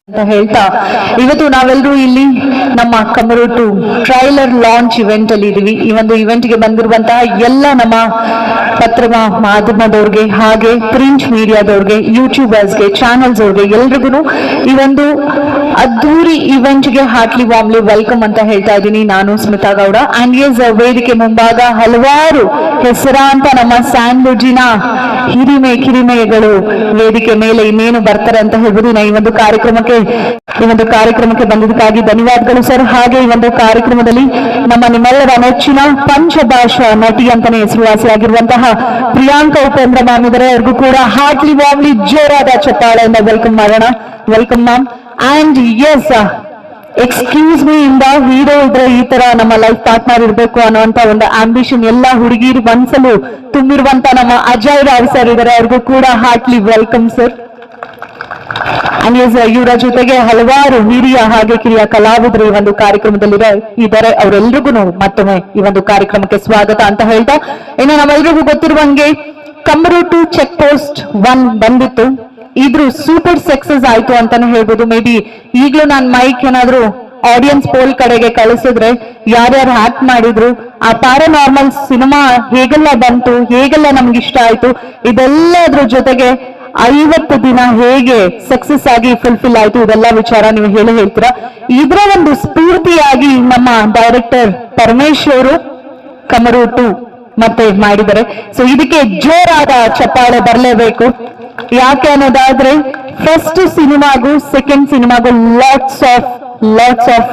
ಅಂತ ಹೇಳ್ತಾ ಇವತ್ತು ನಾವೆಲ್ಲರೂ ಇಲ್ಲಿ ನಮ್ಮ ಕಮರೋಟು ಟ್ರೈಲರ್ ಲಾಂಚ್ ಇವೆಂಟ್ ಅಲ್ಲಿ ಇದೀವಿ. ಈ ಒಂದು ಇವೆಂಟ್ ಗೆ ಬಂದಿರುವಂತಹ ಎಲ್ಲ ನಮ್ಮ ಪತ್ರಿಕಾ ಮಾಧ್ಯಮದವ್ರಿಗೆ ಹಾಗೆ ಪ್ರಿಂಟ್ ಮೀಡಿಯಾದವ್ರಿಗೆ ಯೂಟ್ಯೂಬರ್ಸ್ಗೆ ಚಾನೆಲ್ಸ್ ಅವ್ರಿಗೆ ಎಲ್ರಿಗೂ ಈ ಒಂದು ಅದ್ದೂರಿ ಇವೆಂಟ್ ಗೆ ಹಾರ್ಟ್ಲಿ ವಾರ್ಮ್ಲಿ ವೆಲ್ಕಮ್ ಅಂತ ಹೇಳ್ತಾ ಇದ್ದೀನಿ. ನಾನು ಸ್ಮಿತಾ ಗೌಡ. ಅಂಡ್ ಎಸ್ ವೇದಿಕೆ ಮುಂಭಾಗ ಹಲವಾರು ಹೆಸರಾಂತ ನಮ್ಮ ಸ್ಯಾಂಡ್ವಿಜಿನ ಕಿರಿಮೆಗಳು ವೇದಿಕೆ ಮೇಲೆ ಇನ್ನೇನು ಬರ್ತಾರೆ ಅಂತ ಹೇಳ್ಬೋದು. ಈ ಒಂದು ಕಾರ್ಯಕ್ರಮಕ್ಕೆ ಬಂದಿದ್ದಕ್ಕಾಗಿ ಧನ್ಯವಾದಗಳು ಸರ್. ಹಾಗೆ ಈ ಒಂದು ಕಾರ್ಯಕ್ರಮದಲ್ಲಿ ನಿಮ್ಮೆಲ್ಲರ ನೆಚ್ಚಿನ ಪಂಚಭಾಷಾ ನಟಿ ಅಂತಾನೆ ಹೆಸರುವಾಸಿಯಾಗಿರುವಂತಹ ಪ್ರಿಯಾಂಕಾ ಉಪೇಂದ್ರ ಮ್ಯಾಮ್ ಇದ್ದಾರೆ. ಅವ್ರಿಗೂ ಕೂಡ ಹಾರ್ಟ್ಲಿ ವಾರ್ಮ್ಲಿ ಜೋರಾದ ಚಪ್ಪಾಳೆಯಿಂದ ವೆಲ್ಕಮ್ ಮಾಡೋಣ. Welcome ma'am. And yes excuse me ಇಂದ ಹೀರೋ ಇದ್ರೆ ಈ ತರ ನಮ್ಮ ಲೈಫ್ ಪಾರ್ಟ್ನರ್ ಇರ್ಬೇಕು ಅನ್ನುವಂತ ಒಂದು ಆಂಬಿಷನ್ ಎಲ್ಲ ಹುಡುಗಿರು ಮನಸ್ಸಲ್ಲೂ ತುಂಬಿರುವಂತ ನಮ್ಮ ಅಜಯ್ ರಾವ್ ಸರ್ ಇದ್ದಾರೆ. ಅವ್ರಿಗೂ ಕೂಡ ಹಾರ್ಟ್ಲಿ ವೆಲ್ಕಮ್ ಸರ್. ಇವರ ಜೊತೆಗೆ ಹಲವಾರು ಹಿರಿಯ ಹಾಗೆ ಕಿರಿಯ ಕಲಾವಿದರು ಈ ಒಂದು ಕಾರ್ಯಕ್ರಮದಲ್ಲಿ ಇದ್ದಾರೆ. ಅವರೆಲ್ರಿಗೂ ಮತ್ತೊಮ್ಮೆ ಈ ಒಂದು ಕಾರ್ಯಕ್ರಮಕ್ಕೆ ಸ್ವಾಗತ ಅಂತ ಹೇಳ್ತಾ, ಇನ್ನು ನಮ್ಮೆಲ್ರಿಗೂ ಗೊತ್ತಿರುವಂಗೆ ಕಮರೋಟು ಚೆಕ್ ಪೋಸ್ಟ್ 1 ಬಂದಿತ್ತು. ಇದ್ರು ಸೂಪರ್ ಸಕ್ಸಸ್ ಆಯ್ತು ಅಂತಾನೆ ಹೇಳ್ಬೋದು. ಮೇ ಬಿ ಈಗ್ಲೂ ನಾನು ಮೈಕ್ ಏನಾದ್ರು ಆಡಿಯನ್ಸ್ ಪೋಲ್ ಕಡೆಗೆ ಕಳಿಸಿದ್ರೆ ಯಾರ್ಯಾರು ಆಕ್ಟ್ ಮಾಡಿದ್ರು, ಆ ಪ್ಯಾರಾನಾರ್ಮಲ್ ಸಿನಿಮಾ ಹೇಗೆಲ್ಲ ಬಂತು, ಹೇಗೆಲ್ಲ ನಮ್ಗೆ ಇಷ್ಟ ಆಯ್ತು, ಇದೆಲ್ಲದ್ರ ಜೊತೆಗೆ 50 ದಿನ ಹೇಗೆ ಸಕ್ಸಸ್ ಆಗಿ ಫುಲ್ಫಿಲ್ ಆಯ್ತು, ಇದೆಲ್ಲ ವಿಚಾರ ನೀವು ಹೇಳ್ತೀರಾ. ಇದರ ಒಂದು ಸ್ಫೂರ್ತಿಯಾಗಿ ನಮ್ಮ ಡೈರೆಕ್ಟರ್ ಪರಮೇಶ್ ಅವರು ಕಮರೋಟು ಮತ್ತೆ ಮಾಡಿದ್ದಾರೆ. ಸೊ ಇದಕ್ಕೆ ಜೋರಾದ ಚಪ್ಪಾಳೆ ಬರಲೇಬೇಕು. ಯಾಕೆ ಅನ್ನೋದಾದ್ರೆ ಫಸ್ಟ್ ಸಿನಿಮಾಗೂ ಸೆಕೆಂಡ್ ಸಿನಿಮಾಗೂ ಲಾಟ್ಸ್ ಆಫ್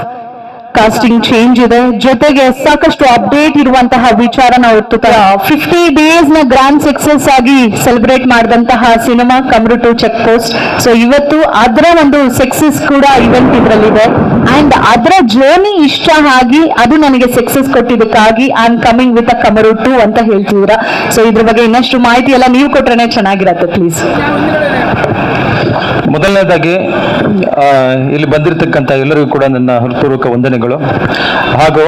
ಕಾಸ್ಟಿಂಗ್ ಚೇಂಜ್ ಇದೆ. ಜೊತೆಗೆ ಸಾಕಷ್ಟು ಅಪ್ಡೇಟ್ ಇರುವಂತಹ ವಿಚಾರ ನಾವು 50 ಡೇಸ್ ನ ಗ್ರ್ಯಾಂಡ್ ಸಕ್ಸಸ್ ಆಗಿ ಸೆಲೆಬ್ರೇಟ್ ಮಾಡಿದಂತಹ ಸಿನಿಮಾ ಕಮರೋಟು ಚೆಕ್ ಪೋಸ್ಟ್. ಸೊ ಇವತ್ತು ಅದರ ಒಂದು ಸಕ್ಸಸ್ ಕೂಡ ಇವೆಂಟ್ ಇದರಲ್ಲಿದೆ. ಅಂಡ್ ಅದರ ಜರ್ನಿ ಇಷ್ಟ ಆಗಿ ಅದು ನನಗೆ ಸಕ್ಸಸ್ ಕೊಟ್ಟಿದ್ದಕ್ಕಾಗಿ I am coming with a Kamarottu ಅಂತ ಹೇಳ್ತಿದ್ದೀರಾ. ಸೊ ಇದ್ರ ಬಗ್ಗೆ ಇನ್ನಷ್ಟು ಮಾಹಿತಿ ಎಲ್ಲ ನೀವು ಕೊಟ್ರೆ ಚೆನ್ನಾಗಿರತ್ತೆ ಪ್ಲೀಸ್. ಮೊದಲನೇದಾಗಿ ಇಲ್ಲಿ ಬಂದಿರತಕ್ಕಂಥ ಎಲ್ಲರಿಗೂ ಕೂಡ ನನ್ನ ಹೃತ್ಪೂರ್ವಕ ವಂದನೆಗಳು. ಹಾಗೂ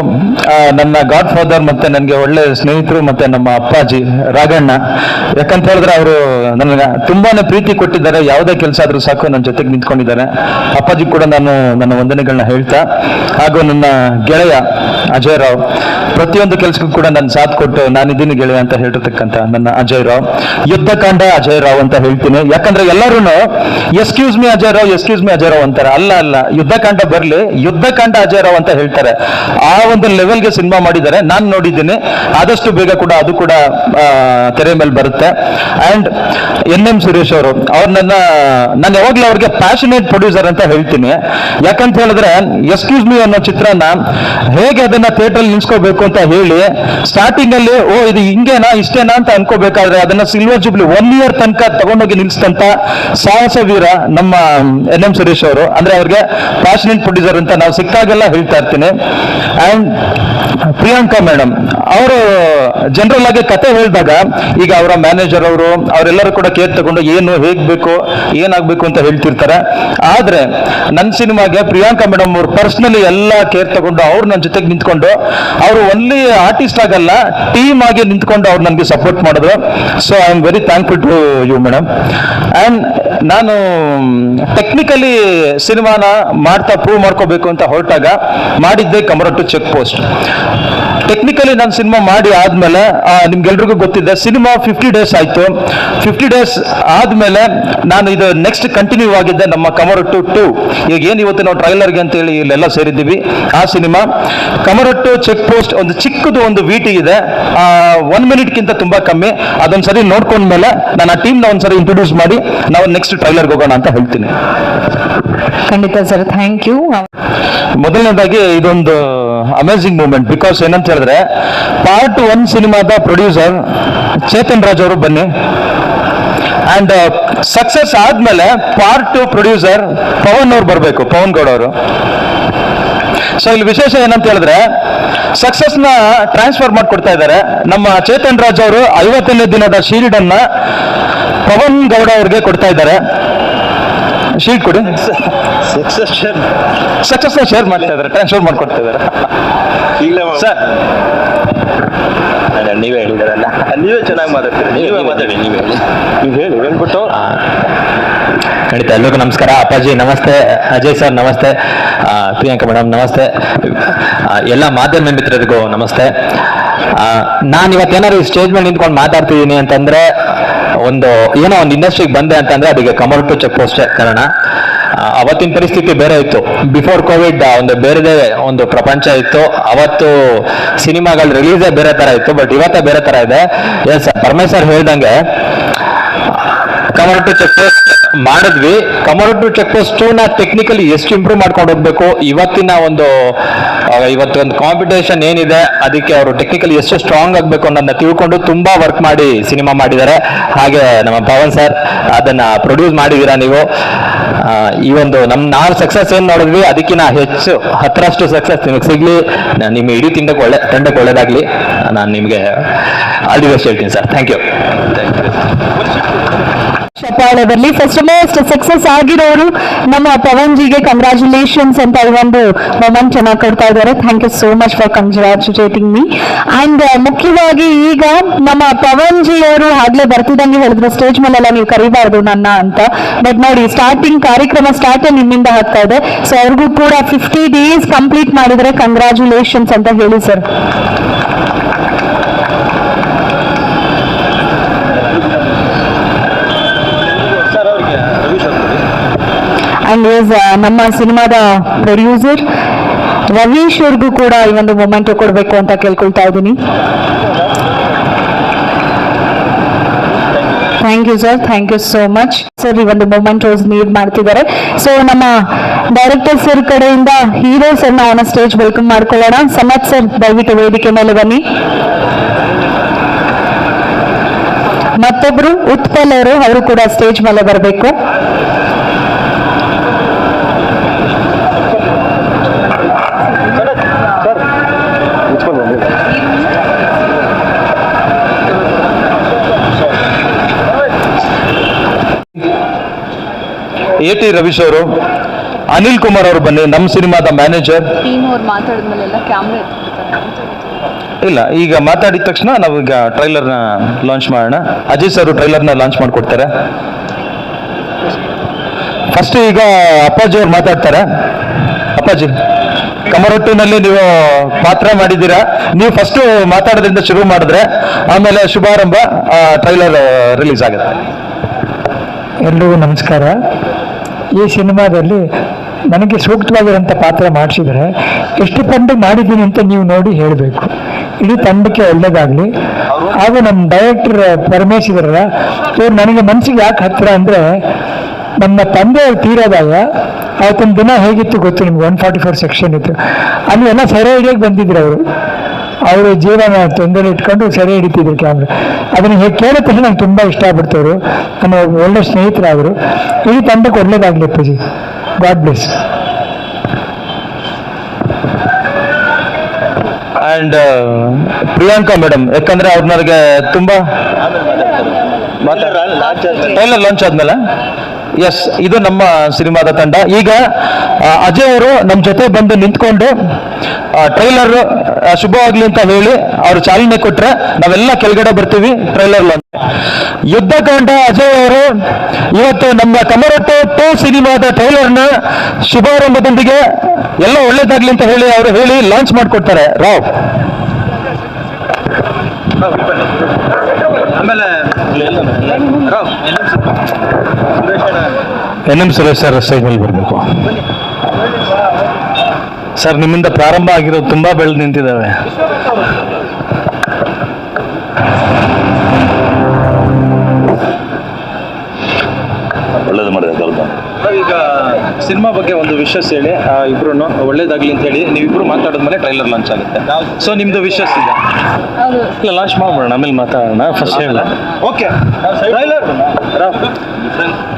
ನನ್ನ ಗಾಡ್ ಫಾದರ್ ಮತ್ತೆ ನನಗೆ ಒಳ್ಳೆ ಸ್ನೇಹಿತರು ಮತ್ತೆ ನಮ್ಮ ಅಪ್ಪಾಜಿ ರಾಘಣ್ಣ, ಯಾಕಂತ ಹೇಳಿದ್ರೆ ಅವರು ನನಗೆ ತುಂಬಾನೇ ಪ್ರೀತಿ ಕೊಟ್ಟಿದ್ದಾರೆ. ಯಾವುದೇ ಕೆಲಸ ಆದ್ರೂ ಸಾಕು ನನ್ನ ಜೊತೆಗೆ ನಿಂತ್ಕೊಂಡಿದ್ದಾರೆ. ಅಪ್ಪಾಜಿ ಕೂಡ ನಾನು ನನ್ನ ವಂದನೆಗಳನ್ನ ಹೇಳ್ತಾ, ಹಾಗೂ ನನ್ನ ಗೆಳೆಯ ಅಜಯ್ ರಾವ್ ಪ್ರತಿಯೊಂದು ಕೆಲಸಕ್ಕೂ ಕೂಡ ನನ್ನ ಸಾಥ್ ಕೊಟ್ಟು ನಾನಿದ್ದೀನಿ ಗೆಳೆಯ ಅಂತ ಹೇಳಿರ್ತಕ್ಕಂಥ ನನ್ನ ಅಜಯ್ ರಾವ್, ಯುದ್ಧಕಾಂಡ ಅಜಯ್ ರಾವ್ ಅಂತ ಹೇಳ್ತೀನಿ. ಯಾಕಂದ್ರೆ ಎಲ್ಲರೂ ಎಕ್ಸ್ಕ್ಯೂಸ್ ಮಿ ಅಜಯ್ ರಾವ್ ಅಂತಾರೆ. ಅಲ್ಲ, ಯುದ್ಧಕಾಂಡ ಬರ್ಲಿ, ಯುದ್ಧಕಾಂಡ ಅಜಯ್ ರಾವ್ ಅಂತ ಹೇಳ್ತಾರೆ. ಆ ಒಂದು ಲೆವೆಲ್ಗೆ ಸಿನಿಮಾ ಮಾಡಿದ್ದಾರೆ, ನಾನು ನೋಡಿದ್ದೀನಿ. ಆದಷ್ಟು ಬೇಗ ಕೂಡ ಅದು ಕೂಡ ತೆರೆ ಮೇಲೆ ಬರುತ್ತೆ. ಅಂಡ್ NM ಸುರೇಶ್ ಅವರು ನಾನು ಯಾವಾಗ್ಲೂ ಅವ್ರಿಗೆ ಪ್ಯಾಷನೇಟ್ ಪ್ರೊಡ್ಯೂಸರ್ ಅಂತ ಹೇಳ್ತೀನಿ. ಯಾಕಂತ ಹೇಳಿದ್ರೆ ಎಕ್ಸ್ಕ್ಯೂಸ್ ಮಿ ಅನ್ನೋ ಚಿತ್ರನ ಹೇಗೆ ಅದನ್ನ ಥಿಯೇಟರ್ ನಿಲ್ಸ್ಕೋಬೇಕು ಅಂತ ಹೇಳಿ ಸ್ಟಾರ್ಟಿಂಗ್ ಅಲ್ಲಿ ಇದು ಹಿಂಗೇನಾ ಇಷ್ಟೇನಾ ಅಂತ ಅನ್ಕೋಬೇಕಾದ್ರೆ ಅದನ್ನ ಸಿಲ್ವರ್ ಜುಬ್ಲಿ 1 year ತನಕ ತಗೊಂಡೋಗಿ ನಿಲ್ಸಿದಂತ ಸಾಹಸ ವೀರ ನಮ್ಮ NM ಸುರೇಶ್ ಅವರು. ಅಂದ್ರೆ ಅವ್ರಿಗೆ ಪ್ಯಾಷನೇಟ್ ಪ್ರೊಡ್ಯೂಸರ್ ಅಂತ ನಾವು ಸಿಕ್ಕಾಗೆಲ್ಲ ಹೇಳ್ತಾ ಇರ್ತೀನಿ. ಅಂಡ್ ಪ್ರಿಯಾಂಕಾ ಮೇಡಮ್ ಅವರು ಜನರಲ್ ಆಗಿ ಕತೆ ಹೇಳಿದಾಗ ಈಗ ಅವರ ಮ್ಯಾನೇಜರ್ ಅವರೆಲ್ಲರೂ ಕೂಡ ಕೇರ್ ತಗೊಂಡು ಏನಾಗ್ಬೇಕು ಅಂತ ಹೇಳ್ತಿರ್ತಾರೆ. ಆದ್ರೆ ನನ್ನ ಸಿನಿಮಾಗೆ ಪ್ರಿಯಾಂಕಾ ಮೇಡಮ್ ಅವರು ಪರ್ಸನಲಿ ಎಲ್ಲ ಕೇರ್ ತಗೊಂಡು ಅವ್ರು ನನ್ನ ಜೊತೆಗೆ ನಿಂತ್ಕೊಂಡು ಅವರು ಒನ್ಲಿ ಆರ್ಟಿಸ್ಟ್ ಆಗಲ್ಲ ಟೀಮ್ ಆಗಿ ನಿಂತ್ಕೊಂಡು ಅವ್ರು ನನಗೆ ಸಪೋರ್ಟ್ ಮಾಡಿದ್ರು. So I am very thankful to you madam. And ನಾನು ಟೆಕ್ನಿಕಲಿ ಸಿನಿಮಾನ ಮಾಡ್ತಾ ಪ್ರೂವ್ ಮಾಡ್ಕೋಬೇಕು ಅಂತ ಹೊರಟಾಗ ಮಾಡಿದ್ದೆ ಕಮರೋಟು ಚೆಕ್ ಪೋಸ್ಟ್. ಟೆಕ್ನಿಕಲಿ ನಾನು ಸಿನಿಮಾ ಮಾಡಿ ಆದ್ಮೇಲೆ ನಿಮ್ಗೆಲ್ರಿಗೂ ಗೊತ್ತಿದೆ ಸಿನಿಮಾ 50 ಡೇಸ್ ಆಯ್ತು. 50 ಡೇಸ್ ಆದ್ಮೇಲೆ ನಾನು ಇದು ನೆಕ್ಸ್ಟ್ ಕಂಟಿನ್ಯೂ ಆಗಿದ್ದೆ ನಮ್ಮ ಕಮರೋಟು 2. ಈಗ ಏನು ಇವತ್ತು ನಾವು ಟ್ರೈಲರ್ಗೆ ಅಂತ ಹೇಳಿ ಇಲ್ಲೆಲ್ಲ ಸೇರಿದ್ದೀವಿ. ಆ ಸಿನಿಮಾ ಕಮರೋಟು ಚೆಕ್ ಪೋಸ್ಟ್ ಒಂದು ಚಿಕ್ಕದು ಒಂದು VT ಇದೆ, 1 minute ತುಂಬಾ ಕಮ್ಮಿ. ಅದೊಂದ್ಸರಿ ನೋಡ್ಕೊಂಡ್ಮೇಲೆ ನಾನು ಆ ಟೀಮ್ನ ಒಂದ್ಸರಿ ಇಂಟ್ರೊಡ್ಯೂಸ್ ಮಾಡಿ ನಾವು ನೆಕ್ಸ್ಟ್ ಟ್ರೈಲರ್ಗೆ ಹೋಗೋಣ ಅಂತ ಹೇಳ್ತೀನಿ. ಖಂಡಿತ ಸರ್, ಥ್ಯಾಂಕ್ ಯು. ಮೊದಲನೇದಾಗಿ ಇದೊಂದು ಅಮೇಸಿಂಗ್ ಮೂಮೆಂಟ್. ಬಿಕಾಸ್ ಏನಂತ ಹೇಳಿದ್ರೆ ಪಾರ್ಟ್ 1 ಸಿನಿಮಾದ ಪ್ರೊಡ್ಯೂಸರ್ ಚೇತನ್ ರಾಜ್ ಅವರು ಬನ್ನಿ. ಅಂಡ್ ಸಕ್ಸಸ್ ಆದ್ಮೇಲೆ ಪಾರ್ಟ್ 2 ಪ್ರೊಡ್ಯೂಸರ್ ಪವನ್ ಅವ್ರು ಬರಬೇಕು, ಪವನ್ ಗೌಡ ಅವರು. ಸೊ ಇಲ್ಲಿ ವಿಶೇಷ ಏನಂತ ಹೇಳಿದ್ರೆ ಸಕ್ಸಸ್ ನ ಟ್ರಾನ್ಸ್ಫರ್ ಮಾಡ್ಕೊಡ್ತಾ ಇದ್ದಾರೆ. ನಮ್ಮ ಚೇತನ್ ರಾಜ್ ಅವರು 50ನೇ ದಿನದ ಶೀಲ್ಡ್ ಅನ್ನ ಪವನ್ ಗೌಡ ಅವ್ರಿಗೆ ಕೊಡ್ತಾ ಇದ್ದಾರೆ. ಶೀಲ್ಡ್ ಕೊಡಿ. ಸಕ್ಸಸ್ ಶೇರ್ ಮಾಡ್ತಾ ಇದ್ದಾರೆ, ಟ್ರಾನ್ಸ್ಫರ್ ಮಾಡ್ಕೊಡ್ತಾ ಇದ್ದಾರೆ. ಸರ್ ನೀವೇ ಹೇಳಿದಾರಲ್ಲ, ನೀವೇ ಚೆನ್ನಾಗಿ ಮಾತಾಡ್ತೀರಿ. ನೀವೇ ಮಾತಾಡಿ, ನೀವು ಹೇಳಿ ಹೇಳ್ಬಿಟ್ಟು ಖಂಡಿತ ಎಲ್ರಿಗೂ ನಮಸ್ಕಾರ. ಅಪ್ಪಾಜಿ ನಮಸ್ತೆ, ಅಜಯ್ ಸರ್ ನಮಸ್ತೆ, ಪ್ರಿಯಾಂಕಾ ಮೇಡಮ್ ನಮಸ್ತೆ, ಎಲ್ಲ ಮಾಧ್ಯಮ ಮಿತ್ರರಿಗೂ ನಮಸ್ತೆ. ನಾನು ಇವತ್ತೇನಾದ್ರು ಸ್ಟೇಜ್ ಮೇಲೆ ನಿಂತ್ಕೊಂಡು ಮಾತಾಡ್ತಿದ್ದೀನಿ ಅಂತಂದ್ರೆ ಏನೋ ಒಂದು ಇಂಡಸ್ಟ್ರಿಗೆ ಬಂದೆ ಅಂತಂದ್ರೆ ಅದಕ್ಕೆ ಕಮರ್ ಟು ಚೆಕ್ ಪೋಸ್ಟ್ ಕಾರಣ. ಅವತ್ತಿನ ಪರಿಸ್ಥಿತಿ ಬೇರೆ ಇತ್ತು. ಬಿಫೋರ್ ಕೋವಿಡ್ ಒಂದು ಬೇರೆದೇ ಒಂದು ಪ್ರಪಂಚ ಇತ್ತು. ಅವತ್ತು ಸಿನಿಮಾಗಳ ರಿಲೀಸೇ ಬೇರೆ ತರ ಇತ್ತು, ಬಟ್ ಇವತ್ತೇ ಬೇರೆ ತರ ಇದೆ. ಎಸ್, ಪರಮೇಶ್ವರ್ ಹೇಳ್ದಂಗೆ ಕಮರ್ ಟು ಚೆಕ್ ಪೋಸ್ಟ್ ಮಾಡಿದ್ವಿ. ಕಮರ್ ಟು ಚೆಕ್ ಪೋಸ್ಟ್ ನಾ ಟೆಕ್ನಿಕಲಿ ಎಷ್ಟು ಇಂಪ್ರೂವ್ ಮಾಡ್ಕೊಂಡು ಹೋಗ್ಬೇಕು, ಇವತ್ತೊಂದು ಕಾಂಪಿಟೇಷನ್ ಏನಿದೆ ಅದಕ್ಕೆ ಅವರು ಟೆಕ್ನಿಕಲಿ ಎಷ್ಟು ಸ್ಟ್ರಾಂಗ್ ಆಗಬೇಕು ಅನ್ನೋದನ್ನ ತಿಳ್ಕೊಂಡು ತುಂಬಾ ವರ್ಕ್ ಮಾಡಿ ಸಿನಿಮಾ ಮಾಡಿದ್ದಾರೆ. ಹಾಗೆ ನಮ್ಮ ಪವನ್ ಸರ್ ಅದನ್ನ ಪ್ರೊಡ್ಯೂಸ್ ಮಾಡಿದೀರಾ ನೀವು. ಈ ಒಂದು ನಾವು ಸಕ್ಸಸ್ ಏನ್ ನೋಡಿದ್ವಿ ಅದಕ್ಕಿಂತ ಹೆಚ್ಚು 10ರಷ್ಟು ಸಕ್ಸಸ್ ನಿಮಗೆ ಸಿಗ್ಲಿ. ನಿಮ್ಮ ಇಡೀ ತಂಡಕ್ಕೆ ಒಳ್ಳೇದಾಗ್ಲಿ. ನಾನು ನಿಮಗೆ ಆಲ್ ದಿ ಬೆಸ್ಟ್ ಹೇಳ್ತೀನಿ ಸರ್. Thank you. ಚಪ್ಪಾಳೆ ಬರಲಿ. ಫಸ್ಟ್ ಮೋಸ್ಟ್ ಸಕ್ಸಸ್ ಆಗಿರೋರು ನಮ್ಮ ಪವನ್ ಜಿಗೆ ಕಂಗ್ರಾಚುಲೇಷನ್ಸ್ ಅಂತ ಈ ಒಂದು ಮೊಮೆಂಟ್ ಚೆನ್ನಾಗಿ ಕೊಡ್ತಾ ಇದ್ದಾರೆ. Thank you so much for congratulating me. And ಮುಖ್ಯವಾಗಿ ಈಗ ನಮ್ಮ ಪವನ್ ಜಿ ಅವರು ಆಗ್ಲೇ ಬರ್ತಿದ್ದಂಗೆ ಹೇಳಿದ್ರು ಸ್ಟೇಜ್ ಮೇಲೆಲ್ಲ ನೀವು ಕರಿಬಾರ್ದು ನನ್ನ ಅಂತ. ಬಟ್ ನೋಡಿ, ಕಾರ್ಯಕ್ರಮ ಸ್ಟಾರ್ಟ್ ನಿಮ್ಮಿಂದ ಆಗ್ತಾ ಇದೆ. ಸೊ ಅವ್ರಿಗೂ ಕೂಡ 50 days ಕಂಪ್ಲೀಟ್ ಮಾಡಿದ್ರೆ ಕಂಗ್ರಾಚುಲೇಷನ್ಸ್ ಅಂತ ಹೇಳಿ ಸರ್. ಅಂಡ್ ನಮ್ಮ ಸಿನಿಮಾದ ಪ್ರೊಡ್ಯೂಸರ್ ರವೀಶ್ ಅವ್ರಿಗೂ ಕೂಡ ಈ ಒಂದು ಮೊಮೆಂಟ್ ಕೊಡಬೇಕು ಅಂತ ಕೇಳ್ಕೊಳ್ತಾ ಇದ್ದೀನಿ. Thank you sir, thank you so much sir. ಈ ಒಂದು ಮೊಮೆಂಟ್ ನೀಡ್ ಮಾಡ್ತಿದ್ದಾರೆ. ಸೊ ನಮ್ಮ ಡೈರೆಕ್ಟರ್ ಸರ್ ಕಡೆಯಿಂದ ಹೀರೋ ಸರ್ ಅವನ ಸ್ಟೇಜ್ ವೆಲ್ಕಮ್ ಮಾಡ್ಕೊಳ್ಳೋಣ. ಸಮತ್ ಸರ್ ದಯವಿಟ್ಟು ವೇದಿಕೆ ಮೇಲೆ ಬನ್ನಿ. ಮತ್ತೊಬ್ರು ಉತ್ಪಲ್ ಅವರು ಕೂಡ ಸ್ಟೇಜ್ ಮೇಲೆ ಬರಬೇಕು. AT ರವೀಶ್ ಅವರು, ಅನಿಲ್ ಕುಮಾರ್ ಅವರು ಬನ್ನಿ, ನಮ್ಮ ಸಿನಿಮಾದ ಮ್ಯಾನೇಜರ್. ಇಲ್ಲ, ಈಗ ಮಾತಾಡಿದ ತಕ್ಷಣ ನಾವೀಗ ಟ್ರೈಲರ್ನ ಲಾಂಚ್ ಮಾಡೋಣ. ಅಜಯ್ ಸರ್ ಟ್ರೈಲರ್ನ ಲಾಂಚ್ ಮಾಡಿಕೊಡ್ತಾರೆ. ಫಸ್ಟ್ ಈಗ ಅಪ್ಪಾಜಿ ಅವ್ರು ಮಾತಾಡ್ತಾರೆ. ಅಪ್ಪಾಜಿ, ಕಮರೊಟ್ಟಿನಲ್ಲಿ ನೀವು ಪಾತ್ರ ಮಾಡಿದ್ದೀರಾ. ನೀವು ಫಸ್ಟ್ ಮಾತಾಡೋದ್ರಿಂದ ಶುರು ಮಾಡಿದ್ರೆ ಆಮೇಲೆ ಶುಭಾರಂಭ, ಟ್ರೈಲರ್ ರಿಲೀಸ್ ಆಗುತ್ತೆ. ಎಲ್ರಿಗೂ ನಮಸ್ಕಾರ. ಈ ಸಿನಿಮಾದಲ್ಲಿ ನನಗೆ ಸೂಕ್ತವಾಗಿರೋಂಥ ಪಾತ್ರ ಮಾಡಿಸಿದರೆ ಎಷ್ಟು ತಂಡ ಮಾಡಿದ್ದೀನಿ ಅಂತ ನೀವು ನೋಡಿ ಹೇಳಬೇಕು. ಇಡೀ ತಂಡಕ್ಕೆ ಒಳ್ಳೇದಾಗಲಿ. ಹಾಗೂ ನಮ್ಮ ಡೈರೆಕ್ಟರ್ ಪರಮೇಶ್ ಇದಾರಲ್ಲ, ಇವ್ರು ನನಗೆ ಮನಸ್ಸಿಗೆ ಯಾಕೆ ಹತ್ತಿರ ಅಂದರೆ, ನಮ್ಮ ತಂದೆ ತೀರೋದಾಗ ಅವತ್ತಿನ ದಿನ ಹೇಗಿತ್ತು ಗೊತ್ತು ನಿಮ್ಗೆ? 144 ಸೆಕ್ಷನ್ ಇತ್ತು. ಅಲ್ಲಿ ಎಲ್ಲ ಸೆರೆ ಹಿಡಿಯೋಕೆ ಬಂದಿದ್ರು ಅವರು ಜೀವನ ತೊಂದರೆ ಇಟ್ಕೊಂಡು ಸೆರೆ ಹಿಡಿತಿದ್ರು ಕ್ಯಾಮ್ರಾ. ಅದನ್ನು ಕೇಳಿದ ತಕ್ಷಣ ನಂಗೆ ತುಂಬ ಇಷ್ಟ ಆಗ್ಬಿಡ್ತವ್ರು. ನನ್ನ ಒಳ್ಳೆ ಸ್ನೇಹಿತರಾದರು. ಈ ತಂಡಕ್ಕೆ ಒಳ್ಳೇದಾಗಲಿ ಅಪ್ಪಾಜಿ. God bless. And Priyanka madam, ಯಾಕಂದ್ರೆ ಅವ್ರು ನನಗೆ ತುಂಬಾ ಟ್ರೈಲರ್ ಲಾಂಚ್ ಆದ್ಮೇಲೆ. ಎಸ್, ಇದು ನಮ್ಮ ಸಿನಿಮಾದ ತಂಡ. ಈಗ ಅಜಯ್ ಅವರು ನಮ್ಮ ಜೊತೆ ಬಂದು ನಿಂತ್ಕೊಂಡು ಟ್ರೈಲರ್ ಶುಭವಾಗ್ಲಿ ಅಂತ ಹೇಳಿ ಅವರು ಚಾಲನೆ ಕೊಟ್ರೆ ನಾವೆಲ್ಲ ಕೆಳಗಡೆ ಬರ್ತೀವಿ. ಟ್ರೈಲರ್ ಲಾಂಚ್ ಯುದ್ಧಕಾಂಡ ಅಜಯ್ ಅವರು ಇವತ್ತು ನಮ್ಮ ಕಮರೊಟ್ಟು 2 ಸಿನಿಮಾದ ಟ್ರೈಲರ್ನ ಶುಭಾರಂಭದೊಂದಿಗೆ ಎಲ್ಲ ಒಳ್ಳೇದಾಗ್ಲಿ ಅಂತ ಹೇಳಿ ಅವರು ಹೇಳಿ ಲಾಂಚ್ ಮಾಡಿಕೊಡ್ತಾರೆ. Rao NM Suresh sir stage ಮೇಲೆ ಬರಬೇಕು. ಸರ್, ನಿಮ್ಮಿಂದ ಪ್ರಾರಂಭ ಆಗಿರೋದು ತುಂಬಾ ಬೆಳೆದು ನಿಂತಿದ್ದಾವೆ. ಒಳ್ಳೇದು ಮಾಡಿದೆ. ಈಗ ಸಿನಿಮಾ ಬಗ್ಗೆ ಒಂದು ವಿಶಸ್ ಹೇಳಿ, ಇಬ್ರು ಒಳ್ಳೇದಾಗ್ಲಿ ಅಂತ ಹೇಳಿ ನೀವಿಬ್ರು ಮಾತಾಡಿದ್ಮೇಲೆ ಟ್ರೈಲರ್ ಲಾಂಚ್ ಆಗುತ್ತೆ. ಸೊ ನಿಮ್ದು ವಿಶಸ್ ಇದೆ. ಇಲ್ಲ, ಲಾಂಚ್ ಮಾಡೋಣ, ಆಮೇಲೆ ಮಾತಾಡೋಣ. ಫಸ್ಟ್ ಹೇಳ. ಓಕೆ, ಟ್ರೈಲರ್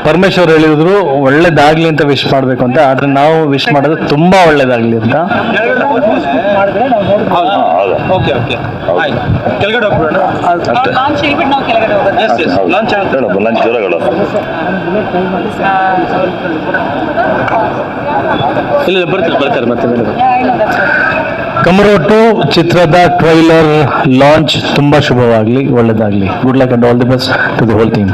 ಪರಮೇಶ್ವರ್ ಹೇಳಿದ್ರು ಒಳ್ಳೇದಾಗ್ಲಿ ಅಂತ ವಿಶ್ ಮಾಡ್ಬೇಕು ಅಂತ. ಆದ್ರೆ ನಾವು ವಿಶ್ ಮಾಡೋದು ತುಂಬಾ ಒಳ್ಳೇದಾಗ್ಲಿ ಅಂತ. ಓಕೆ ಓಕೆ, ಕೆಳಗಡೆ ಹೋಗ್ಬಿಡೋಣ. ಲಾಂಚ್ ಜೋರಗಳು ಇಲ್ಲ, ಬರ್ತಾರೆ ಮತ್ತೆ ಮೇಲೆ. ಕಮರೊಟ್ಟು ಚಿತ್ರದ ಟ್ರೈಲರ್ ಲಾಂಚ್ ತುಂಬಾ ಶುಭವಾಗ್ಲಿ, ಒಳ್ಳೇದಾಗ್ಲಿ. Good luck and all the best to the whole team.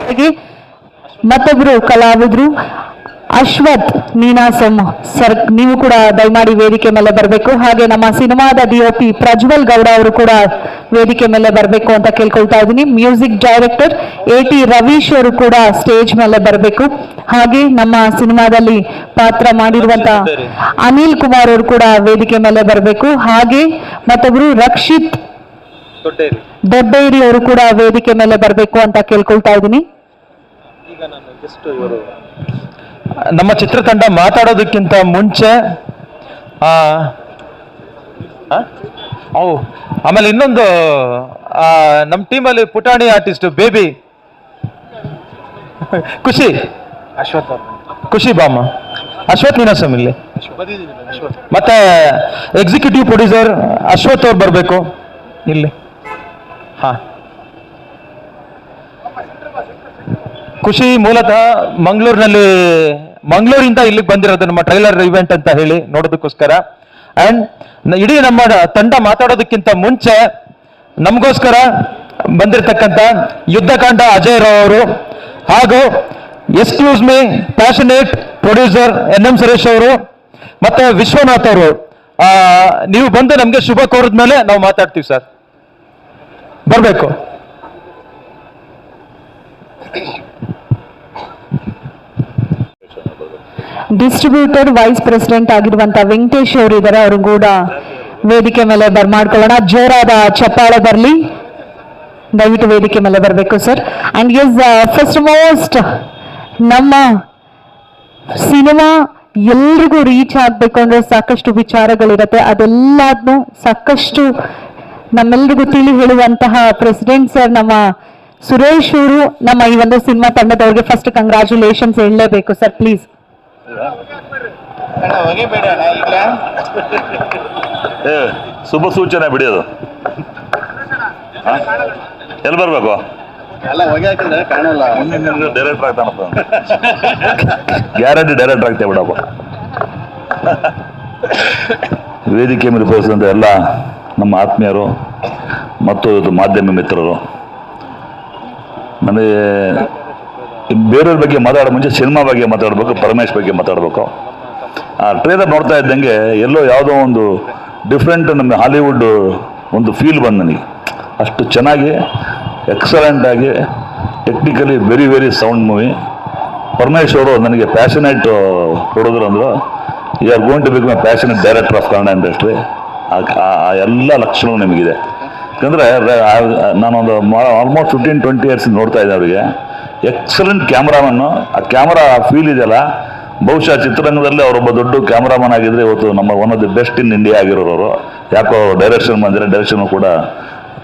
ಹಾಗೆ ಮತ್ತೊಬ್ರು ಕಲಾವಿದ್ರು ಅಶ್ವಥ್ ನೀನಾಸಂ ಸರ್, ನೀವು ಕೂಡ ದಯಮಾಡಿ ವೇದಿಕೆ ಮೇಲೆ ಬರಬೇಕು. ಹಾಗೆ ನಮ್ಮ ಸಿನಿಮಾದ DOP ಪ್ರಜ್ವಲ್ ಗೌಡ ಅವರು ಕೂಡ ವೇದಿಕೆ ಮೇಲೆ ಬರಬೇಕು ಅಂತ ಕೇಳ್ಕೊಳ್ತಾ ಇದ್ದೀನಿ. ಮ್ಯೂಸಿಕ್ ಡೈರೆಕ್ಟರ್ AT ರವೀಶ್ ಅವರು ಕೂಡ ಸ್ಟೇಜ್ ಮೇಲೆ ಬರಬೇಕು. ಹಾಗೆ ನಮ್ಮ ಸಿನಿಮಾದಲ್ಲಿ ಪಾತ್ರ ಮಾಡಿರುವಂತ ಅನಿಲ್ ಕುಮಾರ್ ಅವರು ಕೂಡ ವೇದಿಕೆ ಮೇಲೆ ಬರಬೇಕು. ಹಾಗೆ ಮತ್ತೊಬ್ರು ರಕ್ಷಿತ್ ದೊಡ್ಡೇರಿ ಅವರು ಕೂಡ ವೇದಿಕೆ ಮೇಲೆ ಬರಬೇಕು ಅಂತ ಕೇಳ್ಕೊಳ್ತಾ ಇದ್ದೀನಿ. ನಮ್ಮ ಚಿತ್ರತಂಡ ಮಾತಾಡೋದಕ್ಕಿಂತ ಮುಂಚೆ ಆಮೇಲೆ ಇನ್ನೊಂದು ನಮ್ಮ ಟೀಮಲ್ಲಿ ಪುಟಾಣಿ ಆರ್ಟಿಸ್ಟ್ ಬೇಬಿ ಖುಷಿ ಬಾಮ ಅಶ್ವಥ್ ನೀನಾಸಂ ಇಲ್ಲಿ, ಮತ್ತೆ ಎಕ್ಸಿಕ್ಯೂಟಿವ್ ಪ್ರೊಡ್ಯೂಸರ್ ಅಶ್ವಥ್ ಅವ್ರು ಬರಬೇಕು ಇಲ್ಲಿ. ಖುಷಿ ಮೂಲತಃ ಮಂಗಳೂರಿಂದ ಇಲ್ಲಿಗೆ ಬಂದಿರೋದು ನಮ್ಮ ಟ್ರೈಲರ್ ಇವೆಂಟ್ ಅಂತ ಹೇಳಿ ನೋಡೋದಕ್ಕೋಸ್ಕರ. ಅಂಡ್ ಇಡೀ ನಮ್ಮ ತಂಡ ಮಾತಾಡೋದಕ್ಕಿಂತ ಮುಂಚೆ ನಮಗೋಸ್ಕರ ಬಂದಿರತಕ್ಕಂಥ ಯುದ್ಧಕಾಂಡ ಅಜಯ್ ರಾವ್ ಅವರು ಹಾಗೂ excuse me passionate producer NM Suresh ಅವರು ಮತ್ತೆ ವಿಶ್ವನಾಥ್ ಅವರು, ನೀವು ಬಂದು ನಮ್ಗೆ ಶುಭ ಕೋರಿದ್ಮೇಲೆ ನಾವು ಮಾತಾಡ್ತೀವಿ ಸರ್. ಬರ್ಬೇಕು. ಡಿಸ್ಟ್ರಿಬ್ಯೂಟರ್ ವೈಸ್ ಪ್ರೆಸಿಡೆಂಟ್ ಆಗಿರುವಂತ ವೆಂಕಟೇಶ್ ಅವರು ಇದ್ದಾರೆ, ಅವರು ಕೂಡ ವೇದಿಕೆ ಮೇಲೆ ಬರ್ಮಾಡ್ಕೊಳ್ಳೋಣ. ಜೋರಾದ ಚಪ್ಪಾಳೆ ಬರಲಿ, ದಯವಿಟ್ಟು ವೇದಿಕೆ ಮೇಲೆ ಬರಬೇಕು sir. And as first most, ನಮ್ಮ ಸಿನಿಮಾ ಎಲ್ರಿಗೂ ರೀಚ್ ಆಗ್ಬೇಕು ಅಂದ್ರೆ ಸಾಕಷ್ಟು ವಿಚಾರಗಳಿರತ್ತೆ, ಅದೆಲ್ಲದನ್ನು ಸಾಕಷ್ಟು ನಮ್ಮೆಲ್ರಿಗೂ ತಿಳಿ ಹೇಳುವಂತಹ ಪ್ರೆಸಿಡೆಂಟ್ ಸರ್ ನಮ್ಮ ಸುರೇಶ್ ಅವರು ನಮ್ಮ ಈ ಒಂದು ಸಿನಿಮಾ ತಂಡದವ್ರಿಗೆ ಫಸ್ಟ್ ಕಂಗ್ರಾಚುಲೇಷನ್ಸ್ ಹೇಳಲೇಬೇಕು ಸರ್, ಪ್ಲೀಸ್. ಶುಭ ಸೂಚನೆ ಬಿಡಿಯೋದು ಎಲ್ಲಿ ಬರ್ಬೇಕು? ಡೈರೆಕ್ಟರ್ ಆಗ್ತಾನಪ್ಪ, ಗ್ಯಾರಂಟಿ ಡೈರೆಕ್ಟರ್ ಆಗ್ತೇವೆ ಬಿಡಪ್ಪ. ವೇದಿಕೆ ಮೇಲೆ ತೋರಿಸಿದಂಥ ಎಲ್ಲ ನಮ್ಮ ಆತ್ಮೀಯರು ಮತ್ತು ಮಾಧ್ಯಮ ಮಿತ್ರರು, ನನಗೆ ಬೇರೆಯವ್ರ ಬಗ್ಗೆ ಮಾತಾಡೋ ಮುಂಚೆ ಸಿನಿಮಾ ಬಗ್ಗೆ ಮಾತಾಡಬೇಕು, ಪರಮೇಶ್ ಬಗ್ಗೆ ಮಾತಾಡಬೇಕು. ಆ ಟ್ರೇಲರ್ ನೋಡ್ತಾ ಇದ್ದಂಗೆ ಎಲ್ಲೋ ಯಾವುದೋ ಒಂದು ಡಿಫ್ರೆಂಟ್ ನಮ್ಮ ಹಾಲಿವುಡ್ ಒಂದು ಫೀಲ್ ಬಂದು ನನಗೆ. ಅಷ್ಟು ಚೆನ್ನಾಗಿ ಎಕ್ಸಲೆಂಟ್ ಆಗಿ technically very very sound movie. Paramesh ಅವರು ನನಗೆ ಪ್ಯಾಷನೇಟ್ ಪ್ರೊಡ್ಯೂಸರ್ ಅಂದರು. You are going to become a passionate director of Kannada industry. ಆ ಎಲ್ಲ ಲಕ್ಷಣವೂ ನಿಮಗಿದೆ. ಯಾಕಂದರೆ ನಾನೊಂದು ಆಲ್ಮೋಸ್ಟ್ 15-20 ಇಯರ್ಸ್ ನೋಡ್ತಾ ಇದ್ದೆ ಅವರಿಗೆ. ಎಕ್ಸಲೆಂಟ್ ಕ್ಯಾಮ್ರಾಮನ್ನು. ಆ ಕ್ಯಾಮ್ರಾ ಫೀಲ್ ಇದೆಯಲ್ಲ, ಬಹುಶಃ ಚಿತ್ರರಂಗದಲ್ಲಿ ಅವರೊಬ್ಬ ದೊಡ್ಡ ಕ್ಯಾಮ್ರಾಮನ್ ಆಗಿದ್ರೆ ಇವತ್ತು ನಮ್ಮ one of the best in India ಆಗಿರೋರು. ಯಾಕೋ ಡೈರೆಕ್ಷನ್ ಬಂದರೆ ಡೈರೆಕ್ಷನ್ ಕೂಡ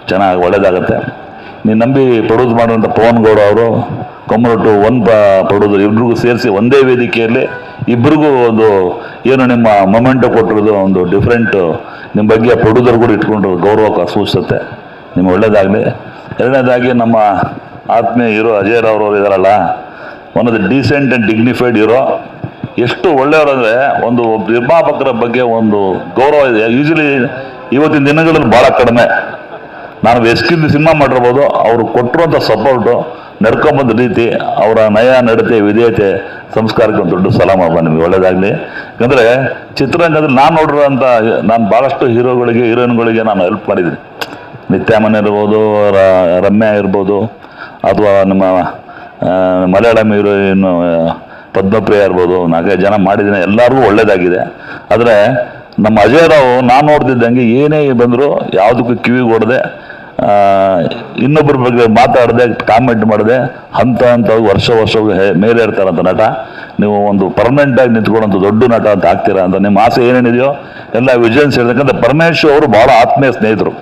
ಚೆನ್ನಾಗಿ ಒಳ್ಳೇದಾಗತ್ತೆ. ನೀನು ನಂಬಿ ಪ್ರೊಡ್ಯೂಸ್ ಮಾಡುವಂಥ ಪವನ್ ಗೌಡ ಅವರು, ಕೊಮ್ಮರೊಟ್ಟು ಪ್ರೊಡ್ಯೂಸರ್, ಇಬ್ಬರಿಗೂ ಸೇರಿಸಿ ಒಂದೇ ವೇದಿಕೆಯಲ್ಲಿ ಇಬ್ಬರಿಗೂ ಒಂದು ಏನು ನಿಮ್ಮ ಮೊಮೆಂಟು ಕೊಟ್ಟಿರೋದು ಒಂದು ಡಿಫ್ರೆಂಟ್. ನಿಮ್ಮ ಬಗ್ಗೆ ಪ್ರೊಡ್ಯೂಸರ್ ಕೂಡ ಇಟ್ಕೊಂಡ್ರು ಗೌರವ ಸೂಚಿಸುತ್ತೆ. ನಿಮ್ಗೆ ಒಳ್ಳೇದಾಗಲಿ. ಎರಡನೇದಾಗಿ ನಮ್ಮ ಆತ್ಮೀಯ ಹೀರೋ ಅಜಯ್ ರಾವ್ ಅವರು ಇದಾರಲ್ಲ, one of the decent and dignified hero. ಎಷ್ಟು ಒಳ್ಳೆಯವರು ಅಂದರೆ ಒಂದು ನಿರ್ಮಾಪಕರ ಬಗ್ಗೆ ಒಂದು ಗೌರವ ಇದೆ. ಯೂಶಲಿ ಇವತ್ತಿನ ದಿನಗಳಲ್ಲಿ ಭಾಳ ಕಡಿಮೆ. ನಾನು ಎಷ್ಟಿಂದ ಸಿನಿಮಾ ಮಾಡಿರ್ಬೋದು, ಅವರು ಕೊಟ್ಟಿರುವಂಥ ಸಪೋರ್ಟು, ನಡ್ಕೊಂಬಂದ ರೀತಿ, ಅವರ ನಯ ನಡತೆ, ವಿಧೇಯತೆ, ಸಂಸ್ಕಾರಕ್ಕೆ ಒಂದು ದೊಡ್ಡ ಸಲಾಮಪ್ಪ. ನಿಮಗೆ ಒಳ್ಳೇದಾಗಲಿ. ಯಾಕಂದರೆ ಚಿತ್ರರಂಗದಲ್ಲಿ ನಾನು ನೋಡಿರೋಂಥ ನಾನು ಭಾಳಷ್ಟು ಹೀರೋಗಳಿಗೆ, ಹೀರೋಯಿನ್ಗಳಿಗೆ ನಾನು ಹೆಲ್ಪ್ ಮಾಡಿದ್ದೀನಿ. ನಿತ್ಯಾಮನ್ ಇರ್ಬೋದು, ರಮ್ಯಾ ಇರ್ಬೋದು, ಅಥವಾ ನಮ್ಮ ಮಲಯಾಳಂ ಹೀರೋಯಿನ್ ಪದ್ಮಪ್ರಿಯ ಇರ್ಬೋದು, 4 ಜನ ಮಾಡಿದ್ದೀನಿ. ಎಲ್ಲರಿಗೂ ಒಳ್ಳೇದಾಗಿದೆ. ಆದರೆ ನಮ್ಮ ಅಜಯ್ ರಾವ್ ನಾನು ನೋಡ್ತಿದ್ದಂಗೆ ಏನೇ ಬಂದರೂ ಯಾವುದಕ್ಕೂ ಕಿವಿ ಕೊಡದೆ, ಇನ್ನೊಬ್ಬರ ಬಗ್ಗೆ ಮಾತಾಡದೆ, ಕಾಮೆಂಟ್ ಮಾಡದೆ, ಹಂತ ವರ್ಷ ಮೇಲೆ ಇರ್ತಾರಂತ ನಟ. ನೀವು ಒಂದು ಪರ್ಮನೆಂಟಾಗಿ ನಿಂತ್ಕೊಳ್ಳೋಂಥ ದೊಡ್ಡ ನಟ ಅಂತ ಆಗ್ತೀರಾ ಅಂತ ನಿಮ್ಮ ಆಸೆ ಏನೇನಿದೆಯೋ ಎಲ್ಲ ವಿಜಯನ್ಸ್ ಹೇಳ್ತಕ್ಕಂಥ ಪರಮೇಶ್ ಅವರು ಭಾಳ ಆತ್ಮೀಯ ಸ್ನೇಹಿತರು.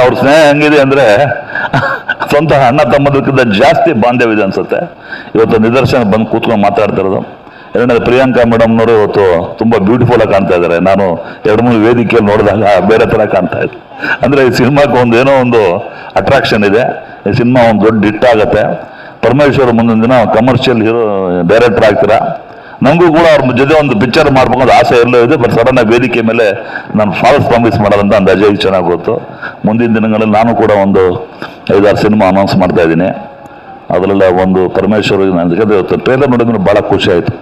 ಅವ್ರ ಸ್ನೇಹ ಹೆಂಗಿದೆ ಅಂದರೆ ಸ್ವಂತ ಅಣ್ಣ ತಮ್ಮದಕ್ಕಿಂತ ಜಾಸ್ತಿ ಬಾಂಧವ್ಯ ಅನ್ಸುತ್ತೆ. ಇವತ್ತು ನಿದರ್ಶನ ಬಂದು ಕೂತ್ಕೊಂಡು ಮಾತಾಡ್ತಾ ಇರೋದು. ಎರಡನೇದು ಪ್ರಿಯಾಂಕಾ ಮೇಡಮ್ನವರು ಇವತ್ತು ತುಂಬ ಬ್ಯೂಟಿಫುಲ್ ಆಗಿ ಕಾಣ್ತಾ ಇದ್ದಾರೆ. ನಾನು 2-3 ವೇದಿಕೆಯಲ್ಲಿ ನೋಡಿದಾಗ ಬೇರೆ ಥರ ಕಾಣ್ತಾ ಇದ್ದೆ. ಅಂದರೆ ಈ ಸಿನಿಮಾಕ್ಕೆ ಏನೋ ಒಂದು ಅಟ್ರಾಕ್ಷನ್ ಇದೆ. ಈ ಸಿನಿಮಾ ಒಂದು ದೊಡ್ಡ ಹಿಟ್ ಆಗುತ್ತೆ. ಪರಮೇಶ್ವರ್ ಮುಂದಿನ ದಿನ ಕಮರ್ಷಿಯಲ್ ಹೀರೋ ಡೈರೆಕ್ಟರ್ ಆಗ್ತೀರಾ. ನಮಗೂ ಕೂಡ ಅವ್ರ ಜೊತೆ ಒಂದು ಪಿಕ್ಚರ್ ಮಾಡ್ಬೇಕಂತ ಆಸೆ ಎಲ್ಲೋ ಇದೆ. ಬಟ್ ಸಡನ್ ಆಗಿ ವೇದಿಕೆ ಮೇಲೆ ನಾನು ಫಾಲ್ಸ್ ಪ್ರಾಮಿಸ್ ಮಾಡೋದಂತ ಒಂದು ಅಜಯ್ ಚೆನ್ನಾಗಿ ಗೊತ್ತು. ಮುಂದಿನ ದಿನಗಳಲ್ಲಿ ನಾನು ಕೂಡ ಒಂದು 5-6 ಸಿನಿಮಾ ಅನೌನ್ಸ್ ಮಾಡ್ತಾ ಇದ್ದೀನಿ. ಅದರಲ್ಲ ಒಂದು ಪರಮೇಶ್ವರ್ ನನಗೆ ಇವತ್ತು ಟ್ರೇಲರ್ ನೋಡಿದ್ರೆ ಭಾಳ ಖುಷಿ ಆಯಿತು.